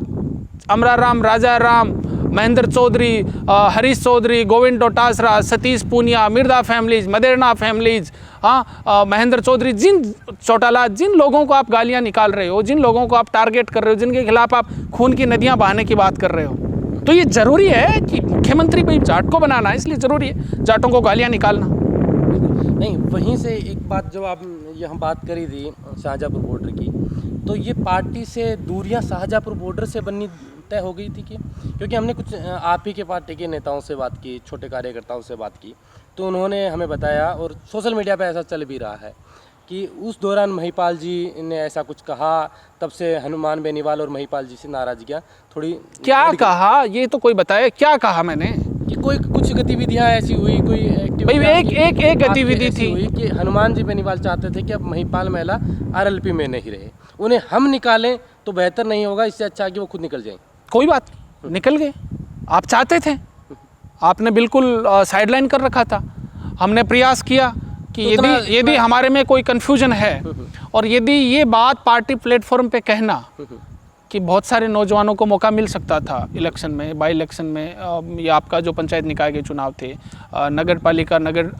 अमरा राम, राजा राम, महेंद्र चौधरी, हरीश चौधरी, गोविंद डोटासरा, सतीश पूनिया, मिर्दा फैमिलीज, मदेरना फैमिलीज, महेंद्र चौधरी, चौटाला, जिन लोगों को आप गालियां निकाल रहे हो, जिन लोगों को आप टारगेट कर रहे हो, जिनके खिलाफ आप खून की नदियां बहाने की बात कर रहे हो, तो ये ज़रूरी है कि मुख्यमंत्री कोई जाट को बनाना है, इसलिए ज़रूरी है जाटों को गालियाँ निकालना। नहीं, वहीं से एक बात जब आप यहाँ बात करी थी शाहजहाँपुर बॉर्डर की, तो ये पार्टी से दूरियां शाहजहाँपुर बॉर्डर से बननी तय हो गई थी कि, क्योंकि हमने कुछ आप ही के पार्टी के नेताओं से बात की, छोटे कार्यकर्ताओं से बात की, तो उन्होंने हमें बताया, और सोशल मीडिया पे ऐसा चल भी रहा है कि उस दौरान महिपाल जी ने ऐसा कुछ कहा, तब से हनुमान बेनीवाल और महिपाल जी से नाराजगियाँ थोड़ी। क्या कहा ये तो कोई बताए, क्या कहा मैंने? कि कोई कुछ गतिविधियां ऐसी हुई, कोई भाई एक गतिविधि थी हुई कि हनुमान जी बेनीवाल चाहते थे कि अब महिपाल महिला आरएलपी में नहीं रहे, उन्हें हम निकालें तो बेहतर नहीं होगा, इससे अच्छा कि वो खुद निकल जाएं। कोई बात नहीं, निकल गए, आप चाहते थे, आपने बिल्कुल साइडलाइन कर रखा था, हमने प्रयास किया कि यदि हमारे में कोई कन्फ्यूजन है, और यदि ये बात पार्टी प्लेटफॉर्म पे कहना कि बहुत सारे नौजवानों को मौका मिल सकता था इलेक्शन में, बाई इलेक्शन में, या आपका जो पंचायत निकाय के चुनाव थे, नगर पालिका, नगर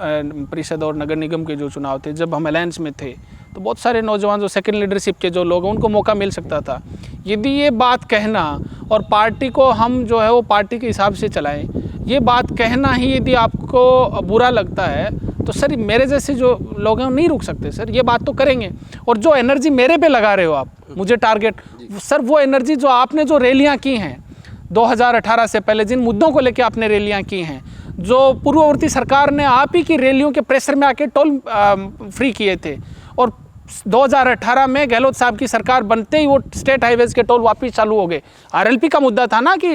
परिषद और नगर निगम के जो चुनाव थे, जब हम अलायंस में थे, तो बहुत सारे नौजवान जो सेकंड लीडरशिप के जो लोग हैं उनको मौका मिल सकता था। यदि ये बात कहना, और पार्टी को हम जो है वो पार्टी के हिसाब से चलाएं, ये बात कहना ही यदि आपको बुरा लगता है, तो सर मेरे जैसे जो लोग हैं वो नहीं रुक सकते सर, ये बात तो करेंगे। और जो एनर्जी मेरे पे लगा रहे हो आप, मुझे टारगेट, सर वो एनर्जी जो आपने जो रैलियां की हैं 2018 से पहले, जिन मुद्दों को लेकर आपने रैलियां की हैं, जो पूर्ववर्ती सरकार ने आप ही की रैलियों के प्रेशर में आके टोल फ्री किए थे, और 2018 में गहलोत साहब की सरकार बनते ही वो स्टेट हाईवेज के टोल वापस चालू हो गए। आरएलपी का मुद्दा था ना कि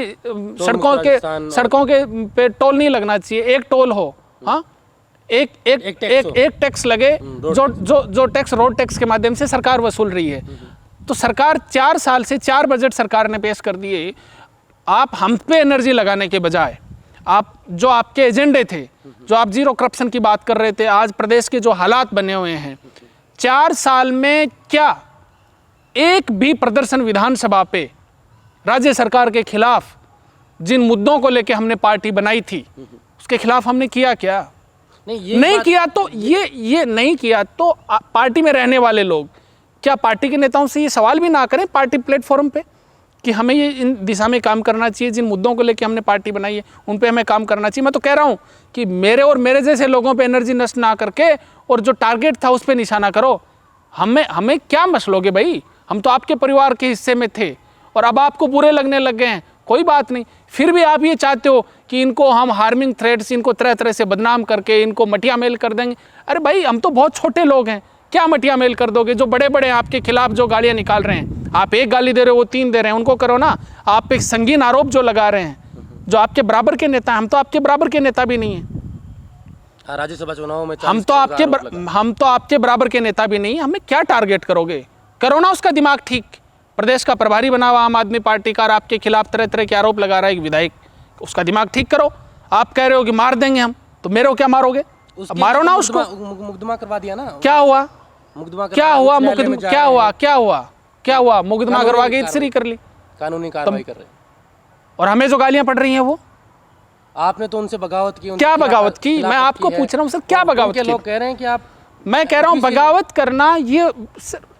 सड़कों के पे टोल नहीं लगना चाहिए, एक टोल हो, हाँ, एक टैक्स लगे, जो टैक्स रोड टैक्स के माध्यम से सरकार वसूल रही है। तो सरकार 4 साल से 4 बजट सरकार ने पेश कर दिए, आप हम पे एनर्जी लगाने के बजाय, आप जो आपके एजेंडे थे, जो आप जीरो करप्शन की बात कर रहे थे, आज प्रदेश के जो हालात बने हुए हैं, 4 साल में क्या एक भी प्रदर्शन विधानसभा पे राज्य सरकार के खिलाफ, जिन मुद्दों को लेके हमने पार्टी बनाई थी उसके खिलाफ हमने किया क्या? नहीं किया। तो ये नहीं किया तो पार्टी में रहने वाले लोग क्या पार्टी के नेताओं से ये सवाल भी ना करें पार्टी प्लेटफॉर्म पे कि हमें ये इन दिशा में काम करना चाहिए, जिन मुद्दों को लेके हमने पार्टी बनाई है उन पे हमें काम करना चाहिए। मैं तो कह रहा हूँ कि मेरे और मेरे जैसे लोगों पे एनर्जी नष्ट ना करके, और जो टारगेट था उस पर निशाना करो। हमें क्या मसलोगे भाई, हम तो आपके परिवार के हिस्से में थे, और अब आपको बुरे लगने लग गए हैं, कोई बात नहीं। फिर भी आप ये चाहते हो कि इनको हम हार्मिंग थ्रेड्स, इनको तरह तरह से बदनाम करके इनको मटिया मेल कर देंगे। अरे भाई हम तो बहुत छोटे लोग हैं, क्या मटिया मेल कर दोगे? जो बड़े बड़े आपके खिलाफ जो गालियां निकाल रहे हैं, आप एक गाली दे रहे हो वो 3 दे रहे हैं, उनको करो ना। आप एक संगीन आरोप जो लगा रहे हैं, जो आपके बराबर के नेता, हम तो आपके बराबर के नेता भी नहीं है। राज्यसभा चुनाव में हम तो आपके बराबर के नेता भी नहीं, हमें क्या टारगेट करोगे? करो ना उसका दिमाग ठीक, प्रदेश का प्रभारी बना हुआ आम आदमी पार्टी का और आपके खिलाफ तरह तरह के आरोप लगा रहा है एक विधायक, उसका दिमाग ठीक करो। आप कह रहे हो कि मार देंगे हम, तो मेरे को क्या मारोगे? अब मारो ना उसको। मुकदमा करवा दिया ना। क्या हुआ? मुकदमा क्या हुआ? मुकदमा क्या हुआ? क्या हुआ? क्या हुआ? मुकदमा करवा के इतनी कर ली, कानूनी कार्रवाई कर रहे। और हमें जो गालियां पड़ रही हैं वो आपने तो उनसे बगावत की। क्या बगावत की? मैं आपको पूछ रहा हूँ सर, क्या बगावत की? लोग कह रहे हैं कि आप, मैं कह रहा हूँ बगावत करना, ये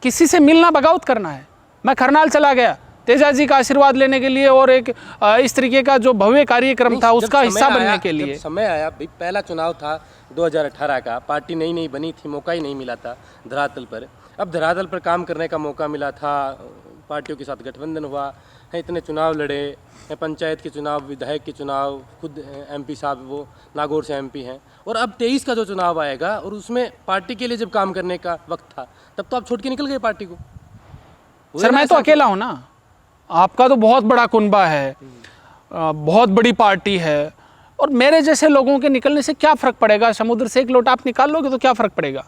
किसी से मिलना बगावत करना है। मैं करनाल चला गया तेजा जी का आशीर्वाद लेने के लिए और एक इस तरीके का जो भव्य कार्यक्रम था उसका हिस्सा बनने के लिए। समय आया भाई, पहला चुनाव था 2018 का, पार्टी नई नई बनी थी, मौका ही नहीं मिला था धरातल पर। अब धरातल पर काम करने का मौका मिला था, पार्टियों के साथ गठबंधन हुआ है, इतने चुनाव लड़े, पंचायत के चुनाव, विधायक के चुनाव, खुद एमपी साहब वो नागौर से एमपी हैं, और अब 23 का जो चुनाव आएगा और उसमें पार्टी के लिए जब काम करने का वक्त था तब तो आप छोड़ के निकल गए पार्टी को। सर मैं तो अकेला हूँ ना, आपका तो बहुत बड़ा कुनबा है, बहुत बड़ी पार्टी है, और मेरे जैसे लोगों के निकलने से क्या फ़र्क पड़ेगा? समुद्र से एक लोटा आप निकाल लोगे तो क्या फ़र्क पड़ेगा?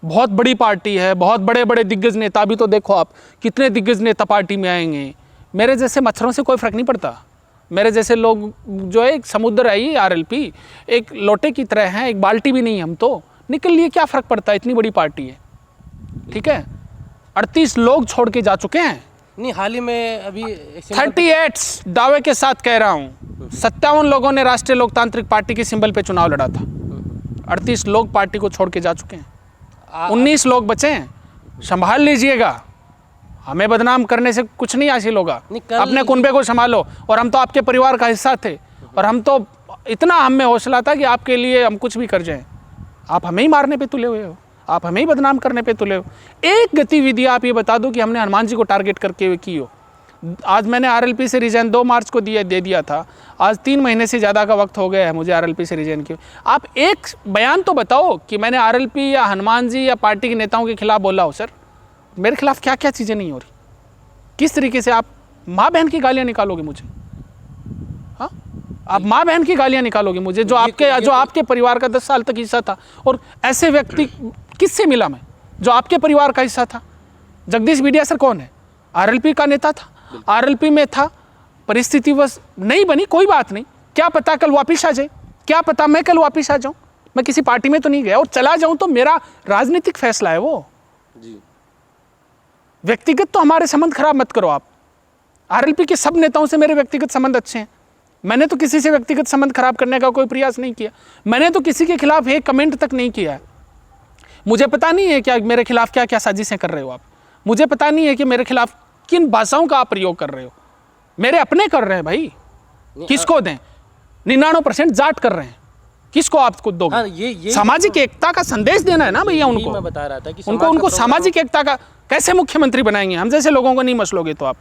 बहुत बड़ी पार्टी है, बहुत बड़े बड़े दिग्गज नेता भी तो देखो आप, कितने दिग्गज नेता पार्टी में आएंगे। मेरे जैसे मच्छरों से कोई फ़र्क नहीं पड़ता। मेरे जैसे लोग जो है, एक समुद्र है ये आरएलपी, एक लोटे की तरह हैं, एक बाल्टी भी नहीं हम तो, निकल लिए क्या फ़र्क पड़ता है? इतनी बड़ी पार्टी है, ठीक है। 38 लोग छोड़ के जा चुके हैं। नहीं, हाल ही में अभी 38 दावे के साथ कह रहा हूँ, 57 लोगों ने राष्ट्रीय लोकतांत्रिक पार्टी के सिंबल पे चुनाव लड़ा था। 38 लोग पार्टी को छोड़ के जा चुके हैं, 19 लोग बचे हैं। संभाल लीजिएगा, हमें बदनाम करने से कुछ नहीं हासिल होगा। अपने कुनबे को संभालो। और हम तो आपके परिवार का हिस्सा थे, और हम तो इतना हम में हौसला था कि आपके लिए हम कुछ भी कर जाएं। आप हमें ही मारने पे तुले हुए हो, आप हमें ही बदनाम करने पे तुले हो। एक गतिविधि आप ये बता दो कि हमने हनुमान जी को टारगेट करके की हो। आज मैंने आरएलपी से रिजाइन 2 मार्च को दे दिया था, आज 3 महीने से ज़्यादा का वक्त हो गया है मुझे आरएलपी से रिजाइन किए। आप एक बयान तो बताओ कि मैंने आरएलपी या हनुमान जी या पार्टी के नेताओं के खिलाफ बोला हो। सर मेरे खिलाफ क्या क्या चीज़ें नहीं हो रही? किस तरीके से आप माँ बहन की गालियाँ निकालोगे मुझे? हाँ, आप माँ बहन की गालियाँ निकालोगे मुझे, जो आपके परिवार का 10 साल तक हिस्सा था। और ऐसे व्यक्ति किससे मिला मैं जो आपके परिवार का हिस्सा था? जगदीश बिडिया सर कौन है? आरएलपी का नेता था, आरएलपी में था, परिस्थिति बस नहीं बनी, कोई बात नहीं, क्या पता कल वापिस आ जाए, क्या पता मैं कल वापिस आ जाऊं। मैं किसी पार्टी में तो नहीं गया, और चला जाऊं तो मेरा राजनीतिक फैसला है वो जी। व्यक्तिगत तो हमारे संबंध खराब मत करो आप। आरएलपी के सब नेताओं से मेरे व्यक्तिगत संबंध अच्छे हैं, मैंने तो किसी से व्यक्तिगत संबंध खराब करने का कोई प्रयास नहीं किया। मैंने तो किसी के खिलाफ एक कमेंट तक नहीं किया है। मुझे पता नहीं है क्या मेरे खिलाफ क्या क्या साजिशें कर रहे हो आप, मुझे पता नहीं है कि मेरे खिलाफ किन भाषाओं का आप प्रयोग कर रहे हो। मेरे अपने कर रहे हैं भाई, किसको दें? 99% जाट कर रहे हैं, किसको आपको दोगे? हाँ, ये सामाजिक एकता का संदेश देना है ना भैया उनको। मैं बता रहा था कि उनको सामाजिक एकता का कैसे मुख्यमंत्री बनाएंगे? हम जैसे लोगों को नहीं मसलोगे तो आप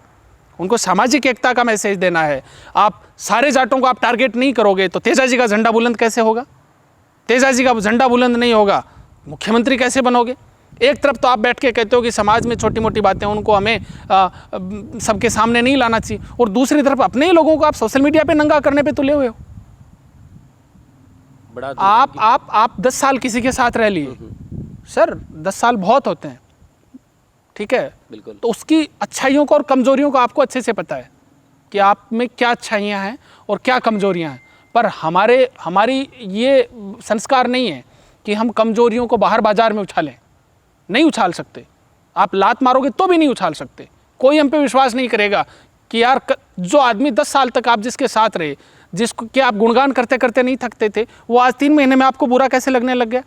उनको सामाजिक एकता का मैसेज देना है। आप सारे जाटों को आप टारगेट नहीं करोगे तो तेजा जी का झंडा बुलंद कैसे होगा? तेजा जी का झंडा बुलंद नहीं होगा, मुख्यमंत्री कैसे बनोगे? एक तरफ तो आप बैठ के कहते हो कि समाज में छोटी मोटी बातें उनको हमें सबके सामने नहीं लाना चाहिए, और दूसरी तरफ अपने ही लोगों को आप सोशल मीडिया पे नंगा करने पे तुले हुए हो। बड़ा आप 10 साल किसी के साथ रह लिए सर, 10 साल बहुत होते हैं, ठीक है, बिल्कुल। तो उसकी अच्छाइयों को और कमजोरियों को आपको अच्छे से पता है कि आप में क्या अच्छाइयाँ हैं और क्या कमजोरियाँ हैं। पर हमारी ये संस्कार नहीं है कि हम कमजोरियों को बाहर बाजार में उछालें, नहीं उछाल सकते। आप लात मारोगे तो भी नहीं उछाल सकते। कोई हम पे विश्वास नहीं करेगा कि यार जो आदमी 10 साल तक आप जिसके साथ रहे, जिसको कि आप गुणगान करते करते नहीं थकते थे, वो आज 3 महीने में आपको बुरा कैसे लगने लग गया?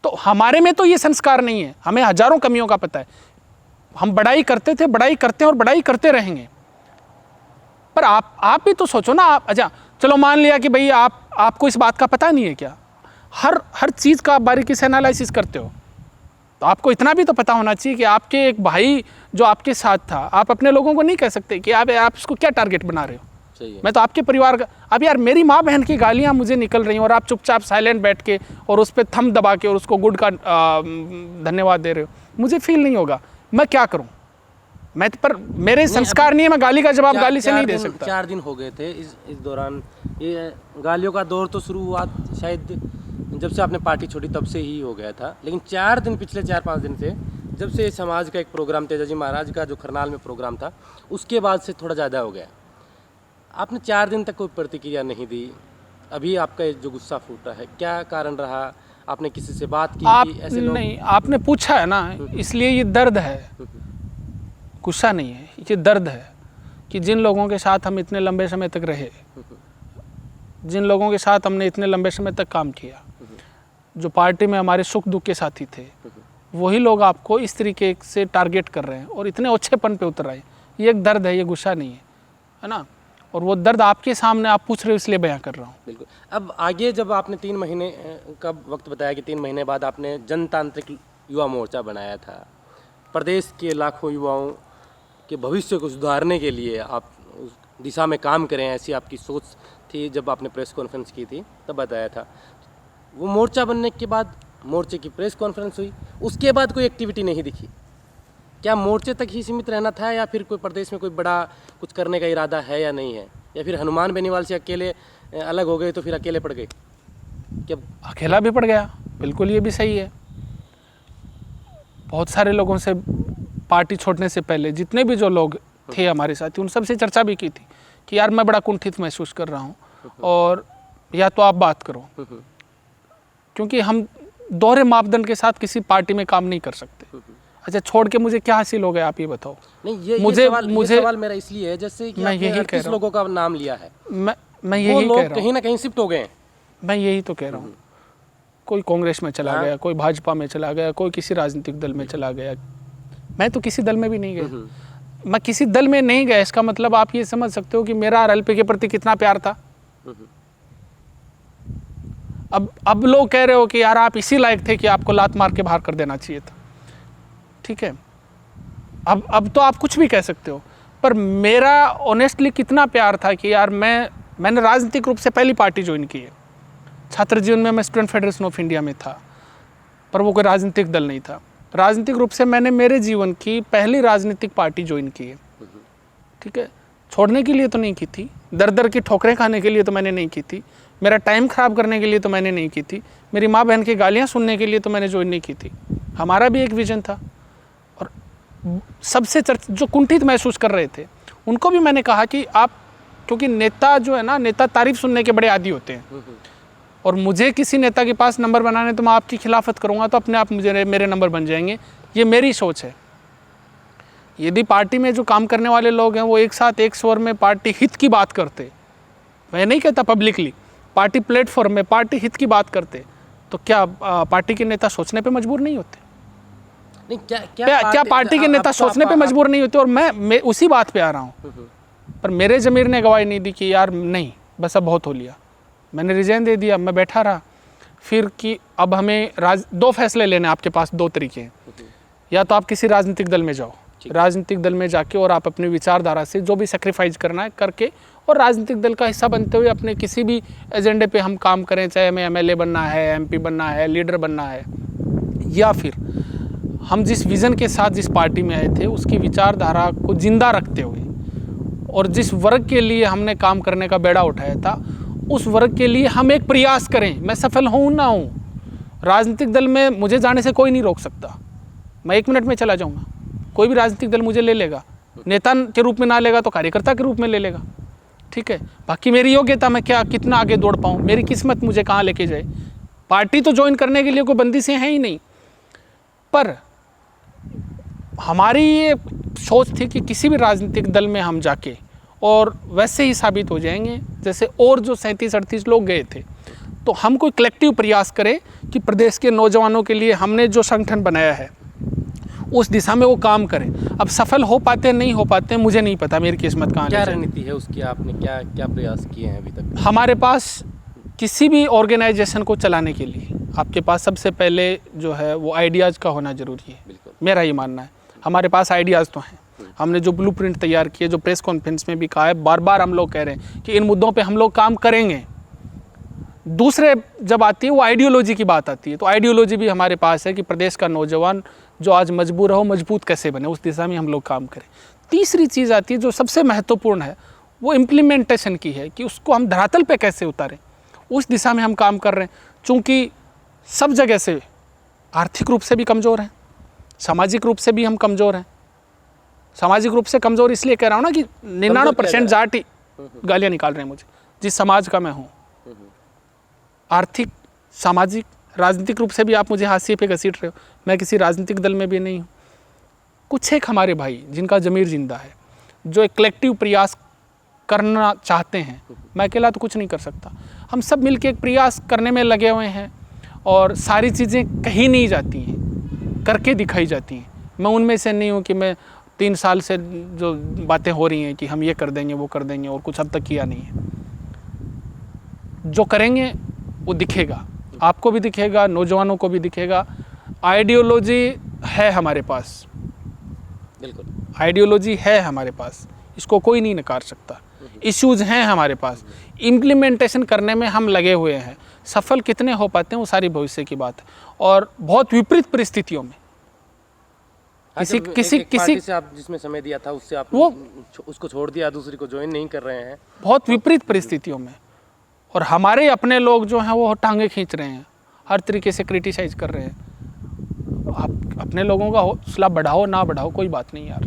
तो हमारे में तो ये संस्कार नहीं है, हमें हजारों कमियों का पता है। हम बड़ाई करते थे, बड़ाई करते हैं और बड़ाई करते रहेंगे। पर आप भी तो सोचो ना। आप अच्छा चलो मान लिया कि भाई आपको इस बात का पता नहीं है क्या? हर चीज़ का आप बारीकी से एनालिसिस करते हो, तो आपको इतना भी तो पता होना चाहिए कि आपके एक भाई जो आपके साथ था, आप अपने लोगों को नहीं कह सकते कि आप इसको क्या टारगेट बना रहे हो। सही है। मैं तो आपके परिवार का, अब यार मेरी माँ बहन की गालियाँ मुझे निकल रही हैं और आप चुपचाप साइलेंट बैठ के और उस पर थंब दबा के और उसको गुड का धन्यवाद दे रहे हो, मुझे फील नहीं होगा। मैं क्या करूँ? मैं पर मेरे संस्कार नहीं है, मैं गाली का जवाब गाली से नहीं दे सकता। 4 दिन हो गए थे इस दौरान। ये गालियों का दौर तो शुरुआत शायद जब से आपने पार्टी छोड़ी तब से ही हो गया था, लेकिन 4 दिन, पिछले 4-5 दिन से जब से समाज का एक प्रोग्राम तेजाजी महाराज का जो खरनाल में प्रोग्राम था, उसके बाद से थोड़ा ज़्यादा हो गया। आपने 4 दिन तक कोई प्रतिक्रिया नहीं दी, अभी आपका जो गुस्सा फूटा है, क्या कारण रहा? आपने किसी से बात की आप कि ऐसे लोग? नहीं, आपने पूछा है ना, इसलिए ये दर्द है, गुस्सा नहीं है, ये दर्द है कि जिन लोगों के साथ हम इतने लंबे समय तक रहे, जिन लोगों के साथ हमने इतने लंबे समय तक काम किया, जो पार्टी में हमारे सुख दुख के साथी थे, वही लोग आपको इस तरीके से टारगेट कर रहे हैं और इतने ओछेपन पे उतर आए। ये एक दर्द है, ये गुस्सा नहीं है ना। और वो दर्द आपके सामने आप पूछ रहे हो इसलिए बयां कर रहा हूँ। बिल्कुल। अब आगे जब आपने 3 महीने का वक्त बताया कि 3 महीने बाद आपने जनतांत्रिक युवा मोर्चा बनाया था, प्रदेश के लाखों युवाओं के भविष्य को सुधारने के लिए आप उस दिशा में काम करें, ऐसी आपकी सोच थी। जब आपने प्रेस कॉन्फ्रेंस की थी तब बताया था। वो मोर्चा बनने के बाद मोर्चे की प्रेस कॉन्फ्रेंस हुई, उसके बाद कोई एक्टिविटी नहीं दिखी। क्या मोर्चे तक ही सीमित रहना था या फिर कोई प्रदेश में कोई बड़ा कुछ करने का इरादा है या नहीं है? या फिर हनुमान बेनीवाल से अकेले अलग हो गए तो फिर अकेले पड़ गए? क्या अकेला भी पड़ गया, बिल्कुल ये भी सही है। बहुत सारे लोगों से पार्टी छोड़ने से पहले जितने भी जो लोग थे हमारे साथी, उन सब से चर्चा भी की थी कि यार मैं बड़ा कुंठित महसूस कर रहा हूँ और या तो आप बात करो, क्योंकि हम दोहरे मापदंड के साथ किसी पार्टी में काम नहीं कर सकते। अच्छा, छोड़ के मुझे क्या हासिल हो गया आप ये बताओ। नहीं, मुझे ये सवाल मेरा इसलिए है जैसे कि मैं आपने यही 38 लोगों का नाम लिया है, मैं यही वो कह लोग रहा हूँ, कहीं ना कहीं शिफ्ट हो गए हैं। मैं यही तो कह रहा हूँ। कोई कांग्रेस में चला गया, कोई भाजपा में चला गया, कोई किसी राजनीतिक दल में चला गया। मैं तो किसी दल में भी नहीं गया। मैं किसी दल में नहीं गया, इसका मतलब आप ये समझ सकते हो कि मेरा आरएलपी के प्रति कितना प्यार था। अब लोग कह रहे हो कि यार आप इसी लायक थे कि आपको लात मार के बाहर कर देना चाहिए था। ठीक है, अब तो आप कुछ भी कह सकते हो, पर मेरा ऑनेस्टली कितना प्यार था कि यार मैंने राजनीतिक रूप से पहली पार्टी ज्वाइन की है। छात्र जीवन में मैं स्टूडेंट फेडरेशन ऑफ इंडिया में था, पर वो कोई राजनीतिक दल नहीं था। राजनीतिक रूप से मैंने मेरे जीवन की पहली राजनीतिक पार्टी ज्वाइन की है। ठीक है, छोड़ने के लिए तो नहीं की थी, दर दर की ठोकरें खाने के लिए तो मैंने नहीं की थी, मेरा टाइम ख़राब करने के लिए तो मैंने नहीं की थी, मेरी माँ बहन की गालियाँ सुनने के लिए तो मैंने ज्वाइन नहीं की थी। हमारा भी एक विजन था। और सबसे जो कुंठित महसूस कर रहे थे उनको भी मैंने कहा कि आप, क्योंकि नेता जो है ना, नेता तारीफ सुनने के बड़े आदी होते हैं, और मुझे किसी नेता के पास नंबर बनाने तो मैं आपकी खिलाफत करूंगा तो अपने आप मुझे मेरे नंबर बन जाएंगे। ये मेरी सोच है। यदि पार्टी में जो काम करने वाले लोग हैं वो एक साथ एक स्वर में पार्टी हित की बात करते, मैं नहीं कहता पब्लिकली, पार्टी प्लेटफॉर्म में पार्टी हित की बात करते, तो क्या पार्टी के नेता सोचने पे मजबूर नहीं होते? नहीं, क्या पार्टी के नेता सोचने पे मजबूर नहीं होते? और मैं उसी बात पे आ रहा हूँ। पर मेरे ज़मीर ने गवाही नहीं दी कि यार नहीं, बस अब बहुत हो लिया। मैंने रिजाइन दे दिया, मैं बैठा रहा। फिर कि अब हमें 2 फैसले लेने, आपके पास 2 तरीके हैं। या तो आप किसी राजनीतिक दल में जाओ, राजनीतिक दल में जाके और आप अपनी विचारधारा से जो भी सेक्रीफाइस करना है करके और राजनीतिक दल का हिस्सा बनते हुए अपने किसी भी एजेंडे पे हम काम करें, चाहे हमें एमएलए बनना है, एमपी बनना है, लीडर बनना है, या फिर हम जिस विज़न के साथ जिस पार्टी में आए थे उसकी विचारधारा को जिंदा रखते हुए और जिस वर्ग के लिए हमने काम करने का बेड़ा उठाया था उस वर्ग के लिए हम एक प्रयास करें। मैं सफल हूँ ना हूँ, राजनीतिक दल में मुझे जाने से कोई नहीं रोक सकता। मैं 1 मिनट में चला जाऊँगा, कोई भी राजनीतिक दल मुझे ले लेगा, नेता के रूप में ना लेगा तो कार्यकर्ता के रूप में ले लेगा। ठीक है, बाकी मेरी योग्यता, मैं क्या कितना आगे दौड़ पाऊँ, मेरी किस्मत मुझे कहाँ लेके जाए। पार्टी तो ज्वाइन करने के लिए कोई बंदिशें हैं ही नहीं, पर हमारी ये सोच थी कि किसी भी राजनीतिक दल में हम जाके और वैसे ही साबित हो जाएंगे जैसे और जो 37-38 लोग गए थे। तो हम कोई कलेक्टिव प्रयास करें कि प्रदेश के नौजवानों के लिए हमने जो संगठन बनाया है उस दिशा में वो काम करें। अब सफल हो पाते नहीं हो पाते मुझे नहीं पता, मेरी किस्मत कहाँ क्या रणनीति है उसकी, आपने क्या क्या प्रयास किए हैं अभी तक? हमारे पास किसी भी ऑर्गेनाइजेशन को चलाने के लिए आपके पास सबसे पहले जो है वो आइडियाज़ का होना ज़रूरी है। बिल्कुल, मेरा ये मानना है। हमारे पास आइडियाज़ तो हैं, हमने जो ब्लूप्रिंट तैयार किए, जो प्रेस कॉन्फ्रेंस में भी कहा है, बार बार हम लोग कह रहे हैं कि इन मुद्दों पे हम लोग काम करेंगे। दूसरे जब आती है वो आइडियोलॉजी की बात आती है, तो आइडियोलॉजी भी हमारे पास है कि प्रदेश का नौजवान जो आज मजबूर है वो मजबूत कैसे बने, उस दिशा में हम लोग काम करें। तीसरी चीज़ आती है जो सबसे महत्वपूर्ण है, वो इम्प्लीमेंटेशन की है कि उसको हम धरातल पे कैसे उतारें, उस दिशा में हम काम कर रहे हैं। चूँकि सब जगह से आर्थिक रूप से भी कमज़ोर हैं, सामाजिक रूप से भी हम कमज़ोर हैं। सामाजिक रूप से कमज़ोर इसलिए कह रहा हूँ ना कि 99% जाट ही गालियाँ निकाल रहे हैं मुझे, जिस समाज का मैं हूँ। आर्थिक, सामाजिक, राजनीतिक रूप से भी आप मुझे हाशिए पे घसीट रहे हो। मैं किसी राजनीतिक दल में भी नहीं हूँ। कुछ एक हमारे भाई जिनका ज़मीर जिंदा है, जो एक कलेक्टिव प्रयास करना चाहते हैं। मैं अकेला तो कुछ नहीं कर सकता। हम सब मिलके एक प्रयास करने में लगे हुए हैं और सारी चीज़ें कही नहीं जाती हैं, करके दिखाई जाती हैं। मैं उनमें से नहीं हूँ कि मैं 3 साल से जो बातें हो रही हैं कि हम ये कर देंगे, वो कर देंगे, और कुछ अब तक किया नहीं है। जो करेंगे वो दिखेगा, आपको भी दिखेगा, नौजवानों को भी दिखेगा। आइडियोलॉजी है हमारे पास, बिल्कुल आइडियोलॉजी है हमारे पास, इसको कोई नहीं नकार सकता। इश्यूज हैं हमारे पास, इम्प्लीमेंटेशन करने में हम लगे हुए हैं। सफल कितने हो पाते हैं वो सारी भविष्य की बात है, और बहुत विपरीत परिस्थितियों में किसी पार्टी से आप जिसमें समय दिया था उससे आप वो उसको छोड़ दिया, दूसरी को ज्वाइन नहीं कर रहे हैं। बहुत विपरीत परिस्थितियों में, और हमारे अपने लोग जो हैं वो टांगे खींच रहे हैं, हर तरीके से क्रिटिसाइज कर रहे हैं। आप अपने लोगों का हौसला बढ़ाओ ना बढ़ाओ कोई बात नहीं यार,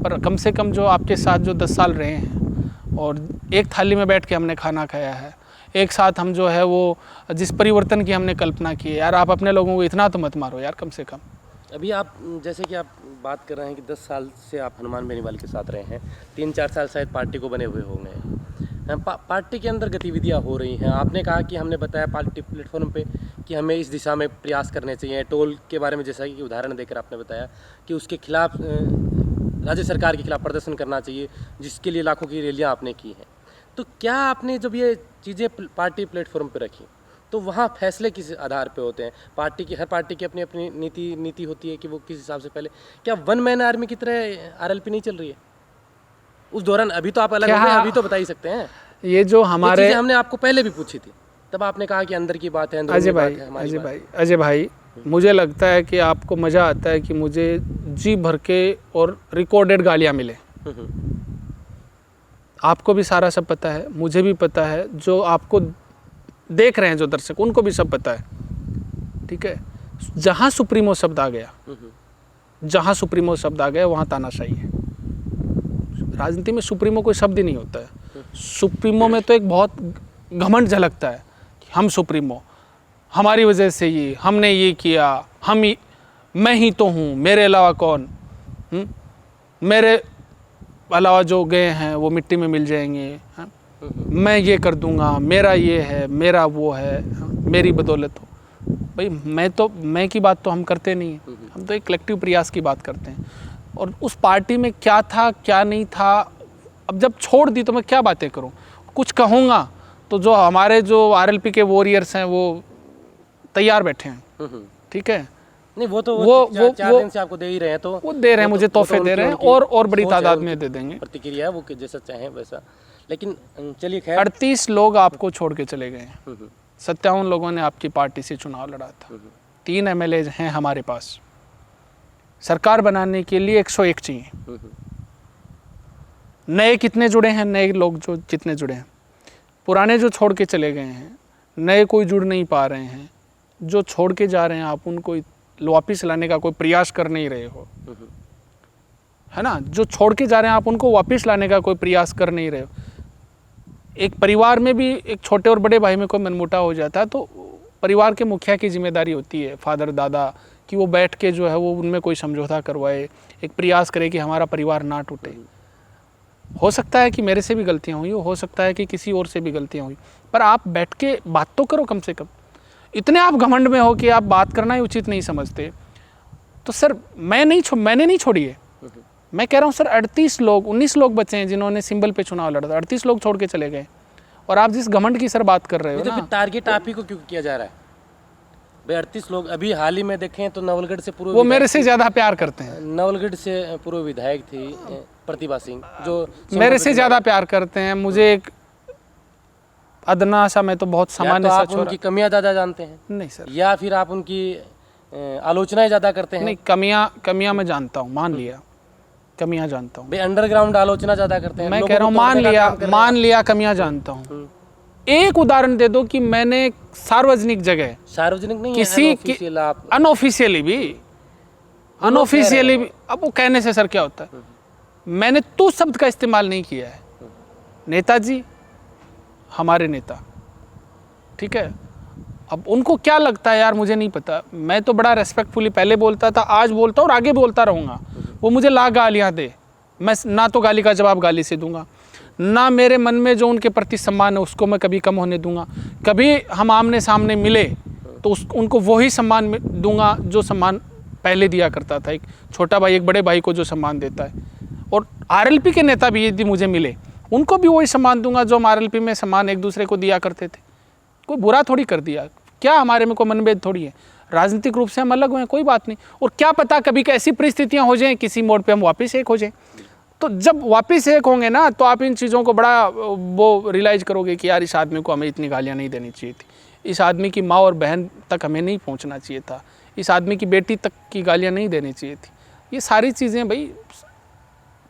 पर कम से कम जो आपके साथ जो 10 साल रहे हैं और एक थाली में बैठ के हमने खाना खाया है, एक साथ हम जो है वो जिस परिवर्तन की हमने कल्पना की है, यार आप अपने लोगों को इतना तो मत मारो यार कम से कम। अभी आप जैसे कि आप बात कर रहे हैं कि 10 साल से आप हनुमान बेनीवाल के साथ रहे हैं, 3-4 साल शायद पार्टी को बने हुए होंगे। पार्टी के अंदर गतिविधियां हो रही हैं। आपने कहा कि हमने बताया पार्टी प्लेटफॉर्म पे कि हमें इस दिशा में प्रयास करने चाहिए। टोल के बारे में जैसा कि उदाहरण देकर आपने बताया कि उसके खिलाफ राज्य सरकार के खिलाफ प्रदर्शन करना चाहिए, जिसके लिए लाखों की रैलियाँ आपने की हैं। तो क्या आपने जब ये चीज़ें पार्टी प्लेटफॉर्म पे रखी तो वहाँ फैसले किस आधार पे होते हैं? हर पार्टी की अपनी अपनी नीति होती है कि वो किस हिसाब से पहले, क्या वन मैन आर्मी की तरह आरएलपी नहीं चल रही है उस दौरान? अभी तो आप अलग हो गए, अभी तो बता ही सकते हैं। ये जो हमारे हमने आपको पहले भी पूछी थी, तब आपने कहा कि अंदर की बात है। अजय भाई मुझे लगता है कि आपको मज़ा आता है कि मुझे जी भर के और रिकॉर्डेड गालियाँ मिले। आपको भी सारा सब पता है, मुझे भी पता है, जो आपको देख रहे हैं जो दर्शक उनको भी सब पता है, ठीक है। जहाँ सुप्रीमो शब्द आ गया, जहाँ सुप्रीमो शब्द आ गया वहाँ तानाशाही है। राजनीति में सुप्रीमो कोई शब्द ही नहीं होता है। सुप्रीमो में तो एक बहुत घमंड झलकता है कि हम सुप्रीमो, हमारी वजह से ये, हमने ये किया, मैं ही तो हूँ, मेरे अलावा कौन, मेरे अलावा जो गए हैं वो मिट्टी में मिल जाएंगे, मैं ये कर दूंगा, मेरा ये है, मेरा वो है, मेरी बदौलत हो। भाई मैं की बात तो हम करते नहीं हैं, हम तो एक कलेक्टिव प्रयास की बात करते हैं। और उस पार्टी में क्या था क्या नहीं था, अब जब छोड़ दी तो मैं क्या बातें करूं। कुछ कहूँगा तो जो हमारे जो आरएलपी के वॉरियर्स हैं वो तैयार बैठे हैं, ठीक है। नहीं वो 4 दिन से आपको दे ही रहे हैं, तो वो दे रहे हैं, मुझे तोहफे दे रहे हैं, और बड़ी तादाद में दे देंगे। प्रतिक्रिया है वो कि जैसा चाहें वैसा। लेकिन चलिए खैर, 38 लोग आपको छोड़ के चले गए हैं, 57 लोगों ने आपकी पार्टी से चुनाव लड़ा था, 3 एमएलए हैं हमारे पास। सरकार बनाने के लिए 101 चाहिए। नए कितने जुड़े हैं? नए लोग जो जितने जुड़े हैं, पुराने जो छोड़ के चले गए हैं, नए कोई जुड़ नहीं पा रहे हैं। जो छोड़ के जा रहे हैं आप उनको वापिस लाने का कोई प्रयास कर नहीं रहे हो, है ना। जो छोड़ के जा रहे हैं आप उनको वापस लाने का कोई प्रयास कर नहीं रहे हो। एक परिवार में भी एक छोटे और बड़े भाई में कोई मनमुटाव हो जाता है तो परिवार के मुखिया की जिम्मेदारी होती है, फादर दादा, कि वो बैठ के जो है वो उनमें कोई समझौता करवाए, एक प्रयास करे कि हमारा परिवार ना टूटे। हो सकता है कि मेरे से भी गलतियाँ हुई, हो सकता है कि किसी और से भी गलतियाँ हुई, पर आप बैठ के बात तो करो कम से कम। इतने आप घमंड में हो कि आप बात करना ही उचित नहीं समझते। तो सर मैंने नहीं छोड़ी है, मैं कह रहा हूँ सर 19 लोग बचे हैं जिन्होंने सिंबल पे चुनाव लड़ा था, 38 लोग छोड़ के चले गए। और आप जिस घमंड की सर बात कर रहे हो तो फिर टारगेट आप ही को क्यों किया जा रहा है भाई? 38 लोग अभी हाल ही में देखें तो नवलगढ़ से पूर्व, वो मेरे से ज़्यादा प्यार करते हैं। नवलगढ़ से पूर्व विधायक थी प्रतिभा सिंह, जो मेरे से ज़्यादा प्यार करते हैं। मुझे एक अदना सा, मैं तो बहुत सामान्य सा छोरा। उनकी कमियां ज़्यादा जानते हैं? नहीं सर। या फिर आप उनकी आलोचनाएं ज़्यादा करते हैं? नहीं, कमियां मैं जानता हूँ, मान लिया, कमियां जानता हूँ। भाई अंडरग्राउंड आलोचना ज़्यादा करते हैं। मैं कह रहा हूँ मान लिया कमियां जानता हूँ। एक उदाहरण दे दो कि मैंने सार्वजनिक जगह, सार्वजनिक नहीं, किसी की अनऑफिशियली भी अनऑफिशियली भी। अब वो कहने से सर क्या होता है, मैंने तू शब्द का इस्तेमाल नहीं किया है। नेताजी हमारे नेता, ठीक है। अब उनको क्या लगता है यार, मुझे नहीं पता। मैं तो बड़ा रेस्पेक्टफुली पहले बोलता था, आज बोलता हूँ और आगे बोलता रहूँगा। वो मुझे ला गालियाँ दे, मैं ना तो गाली का जवाब गाली से दूंगा, ना मेरे मन में जो उनके प्रति सम्मान है उसको मैं कभी कम होने दूंगा। कभी हम आमने सामने मिले तो उनको वही सम्मान दूंगा जो सम्मान पहले दिया करता था। एक छोटा भाई एक बड़े भाई को जो सम्मान देता है, और आरएलपी के नेता भी यदि मुझे मिले उनको भी वही सम्मान दूंगा जो हम आरएलपी में सम्मान एक दूसरे को दिया करते थे। कोई बुरा थोड़ी कर दिया, क्या हमारे में कोई मनभेद थोड़ी है। राजनीतिक रूप से हम अलग हुए, कोई बात नहीं। और क्या पता कभी कैसी परिस्थितियां हो जाएं, किसी मोड़ पे हम वापस एक हो जाएं। तो जब वापस एक होंगे ना, तो आप इन चीज़ों को बड़ा वो रियलाइज़ करोगे कि यार इस आदमी को हमें इतनी गालियाँ नहीं देनी चाहिए थी, इस आदमी की माँ और बहन तक हमें नहीं पहुँचना चाहिए था, इस आदमी की बेटी तक की गालियाँ नहीं देनी चाहिए थी। ये सारी चीज़ें भाई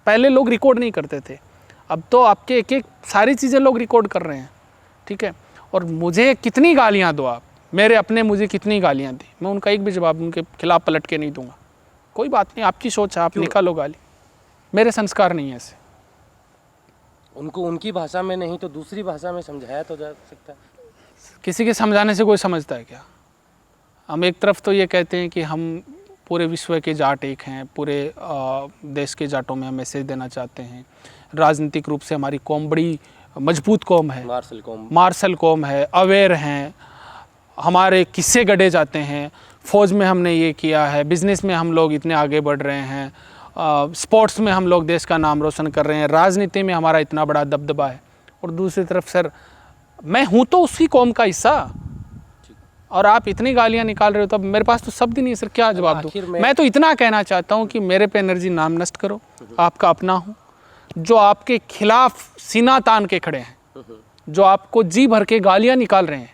पहले लोग रिकॉर्ड नहीं करते थे, अब तो आपके एक एक सारी चीज़ें लोग रिकॉर्ड कर रहे हैं, ठीक है। और मुझे कितनी गालियाँ दो आप, मेरे अपने मुझे कितनी गालियाँ दी, मैं उनका एक भी जवाब उनके खिलाफ पलट के नहीं दूंगा। कोई बात नहीं, आपकी सोच है, आप निकालो गाली, मेरे संस्कार नहीं है ऐसे। उनको उनकी भाषा में नहीं तो दूसरी भाषा में समझाया तो जा सकता है। किसी के समझाने से कोई समझता है क्या? हम एक तरफ तो ये कहते हैं कि हम पूरे विश्व के जाट एक हैं, पूरे देश के जाटों में हम मैसेज देना चाहते हैं। राजनीतिक रूप से हमारी कौम बड़ी मजबूत कौम है, मार्शल कौम है, अवेयर हैं, हमारे किस्से गढ़े जाते हैं, फ़ौज में हमने ये किया है, बिज़नेस में हम लोग इतने आगे बढ़ रहे हैं, स्पोर्ट्स में हम लोग देश का नाम रोशन कर रहे हैं, राजनीति में हमारा इतना बड़ा दबदबा है। और दूसरी तरफ सर मैं हूँ तो उसी कौम का हिस्सा, और आप इतनी गालियाँ निकाल रहे हो, तो अब मेरे पास तो शब्द ही नहीं सर, क्या जवाब दूँ। मैं तो इतना कहना चाहता हूँ कि मेरे पे एनर्जी नाम नष्ट करो, आपका अपना हूँ, जो आपके खिलाफ सीना तान के खड़े हैं, जो आपको जी भर के गालियाँ निकाल रहे हैं,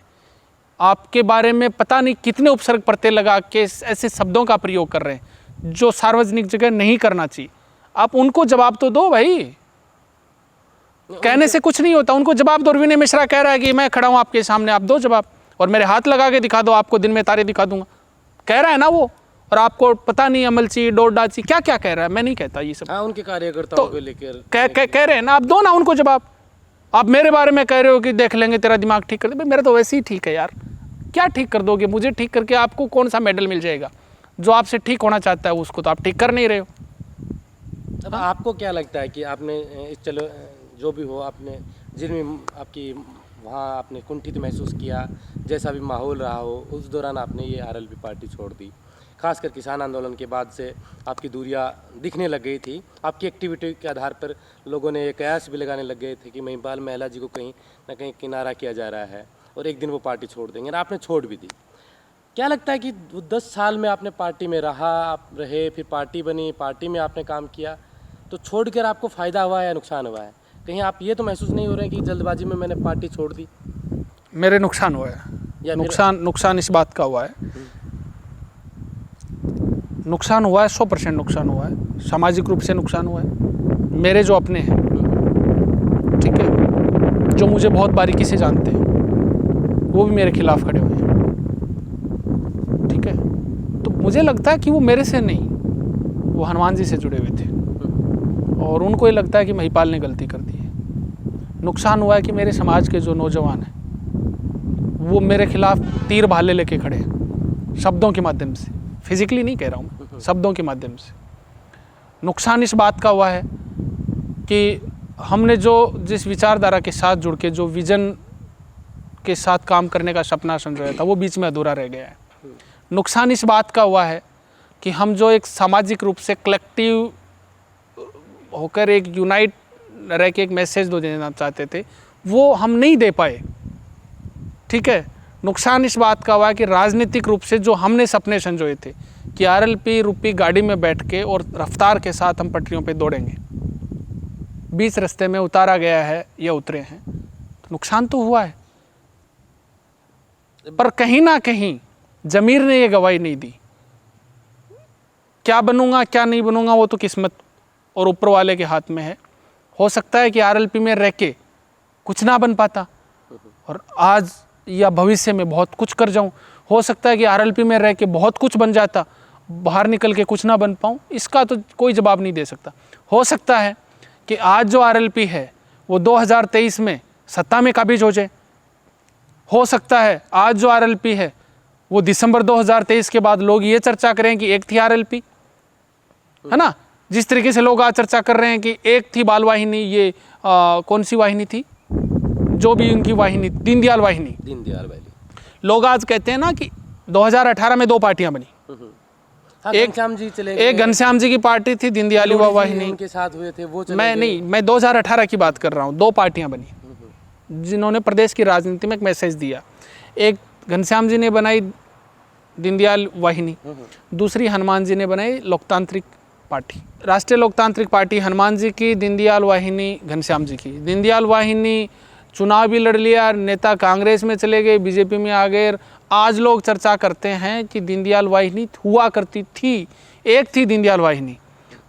आपके बारे में पता नहीं कितने उपसर्ग प्रत्यय लगा के ऐसे शब्दों का प्रयोग कर रहे हैं जो सार्वजनिक जगह नहीं करना चाहिए। आप उनको जवाब तो दो भाई, कहने से कुछ नहीं होता, उनको जवाब दो। विनय मिश्रा कह रहा है कि मैं खड़ा हूँ आपके सामने, आप दो जवाब, और मेरे हाथ लगा के दिखा दो, आपको दिन में तारे दिखा दूंगा, कह रहा है ना वो। और आपको पता नहीं अमलची डोडाची क्या क्या कह रहा है, मैं नहीं कहता ये सब। उनके कार्यकर्ताओं को लेकर कह रहे हैं ना, आप दो ना उनको जवाब। आप मेरे बारे में कह रहे हो कि देख लेंगे तेरा दिमाग ठीक कर दे, मेरा तो वैसे ही ठीक है यार, क्या ठीक कर दोगे? मुझे ठीक करके आपको कौन सा मेडल मिल जाएगा? जो आपसे ठीक होना चाहता है उसको तो आप ठीक कर नहीं रहे हो। अब आपको क्या लगता है कि आपने चलो जो भी हो, आपने जिनमें आपकी वहाँ आपने कुंठित महसूस किया, जैसा भी माहौल रहा हो, उस दौरान आपने ये आरएलपी पार्टी छोड़ दी। खासकर किसान आंदोलन के बाद से आपकी दूरियां दिखने लग गई थी। आपकी एक्टिविटी के आधार पर लोगों ने ये कयास भी लगाने लग गए थे कि महिपाल महिला जी को कहीं ना कहीं किनारा किया जा रहा है और एक दिन वो पार्टी छोड़ देंगे, और आपने छोड़ भी दी। क्या लगता है कि 10 साल में आपने पार्टी में आप रहे, फिर पार्टी बनी, पार्टी में आपने काम किया, तो छोड़कर आपको फ़ायदा हुआ है या नुकसान हुआ है? कहीं आप ये तो महसूस नहीं हो रहे कि जल्दबाजी में मैंने पार्टी छोड़ दी? मेरे नुकसान हुआ है, या नुकसान इस बात का हुआ है, नुकसान हुआ है, 100% नुकसान हुआ है। सामाजिक रूप से नुकसान हुआ है। मेरे जो अपने हैं, ठीक है, जो मुझे बहुत बारीकी से जानते हैं, वो भी मेरे खिलाफ खड़े हुए हैं, ठीक है। तो मुझे लगता है कि वो मेरे से नहीं, वो हनुमान जी से जुड़े हुए थे, और उनको ये लगता है कि महिपाल ने गलती कर दी है। नुकसान हुआ है कि मेरे समाज के जो नौजवान हैं वो मेरे खिलाफ तीर भाले लेके खड़े हैं, शब्दों के माध्यम से, फिजिकली नहीं कह रहा हूँ, शब्दों के माध्यम से। नुकसान इस बात का हुआ है कि हमने जो जिस विचारधारा के साथ जुड़ के जो विजन के साथ काम करने का सपना संजोया था, वो बीच में अधूरा रह गया है। नुकसान इस बात का हुआ है कि हम जो एक सामाजिक रूप से कलेक्टिव होकर एक यूनाइट रह के एक मैसेज दो देना चाहते थे, वो हम नहीं दे पाए, ठीक है। नुकसान इस बात का हुआ कि राजनीतिक रूप से जो हमने सपने संजोए थे कि आरएलपी रूपी गाड़ी में बैठ के और रफ्तार के साथ हम पटरियों पे दौड़ेंगे, बीच रास्ते में उतारा गया है या उतरे हैं, तो नुकसान तो हुआ है। पर कहीं ना कहीं ज़मीर ने ये गवाही नहीं दी। क्या बनूंगा क्या नहीं बनूंगा वो तो किस्मत और ऊपर वाले के हाथ में है। हो सकता है कि आरएलपी में रह के कुछ ना बन पाता और आज या भविष्य में बहुत कुछ कर जाऊं। हो सकता है कि आरएलपी में रह के बहुत कुछ बन जाता बाहर निकल के कुछ ना बन पाऊँ, इसका तो कोई जवाब नहीं दे सकता। हो सकता है कि आज जो आरएलपी है वो 2023 में सत्ता में काबिज हो जाए। हो सकता है आज जो आरएलपी है वो दिसंबर 2023 के बाद लोग ये चर्चा करें कि एक थी आरएलपी, है ना। जिस तरीके से लोग आज चर्चा कर रहे हैं कि एक थी बाल वाहिनी, ये कौन सी वाहिनी थी, जो भी उनकी वाहिनी, दीनदयाल वाहिनी। दीनदयाल वाहिनी। लोग आज कहते हैं ना कि 2018 में 2 पार्टियां बनी। हाँ, एक घनश्याम जी चले गए, एक घनश्याम जी की पार्टी थी, दीनदयाल युवा वाहिनी, उनके साथ हुए थे वो चले मैं गए। नहीं, मैं 2018 की बात कर रहा हूँ। 2 पार्टियां बनी जिन्होंने प्रदेश की राजनीति में एक मैसेज दिया। एक घनश्याम जी ने बनाई दीनदयाल वाहिनी, दूसरी हनुमान जी ने बनाई लोकतांत्रिक पार्टी, राष्ट्रीय लोकतांत्रिक पार्टी हनुमान जी की, दीनदयाल वाहिनी घनश्याम जी की। दीनदयाल वाहिनी चुनाव भी लड़ लिया, नेता कांग्रेस में चले गए, बीजेपी में आ गए। आज लोग चर्चा करते हैं कि दीनदयाल वाहिनी हुआ करती थी, एक थी दीनदयाल वाहिनी।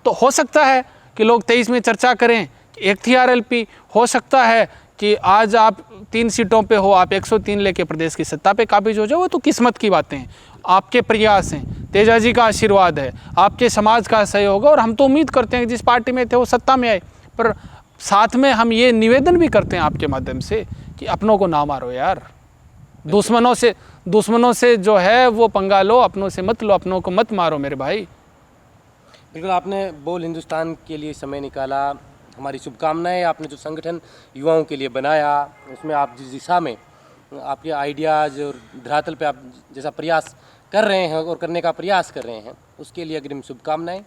तो हो सकता है कि लोग 23 में चर्चा करें कि एक थी आरएलपी। हो सकता है कि आज आप 3 सीटों पे हो, आप 103 लेके प्रदेश की सत्ता पे काबिज हो जाओ, वो तो किस्मत की बातें हैं, आपके प्रयास हैं, तेजा जी का आशीर्वाद है, आपके समाज का सहयोग है। और हम तो उम्मीद करते हैं कि जिस पार्टी में थे वो सत्ता में आए। पर साथ में हम ये निवेदन भी करते हैं आपके माध्यम से कि अपनों को ना मारो यार, दुश्मनों से जो है वो पंगा लो, अपनों से मत लो, अपनों को मत मारो मेरे भाई। बिल्कुल, आपने बोल हिंदुस्तान के लिए समय निकाला, हमारी शुभकामनाएं। आपने जो संगठन युवाओं के लिए बनाया, उसमें आप जिस दिशा में आपके आइडियाज़ और धरातल पे आप जैसा प्रयास कर रहे हैं और करने का प्रयास कर रहे हैं, उसके लिए अग्रिम शुभकामनाएं।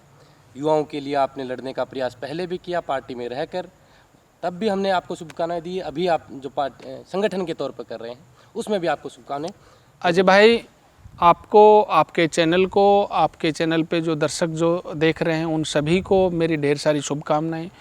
युवाओं के लिए आपने लड़ने का प्रयास पहले भी किया पार्टी में रहकर, तब भी हमने आपको शुभकामनाएं दी। अभी आप जो संगठन के तौर पर कर रहे हैं उसमें भी आपको शुभकामनाएं। अजय भाई, आपको, आपके चैनल को, आपके चैनल पे जो दर्शक जो देख रहे हैं उन सभी को मेरी ढेर सारी शुभकामनाएं।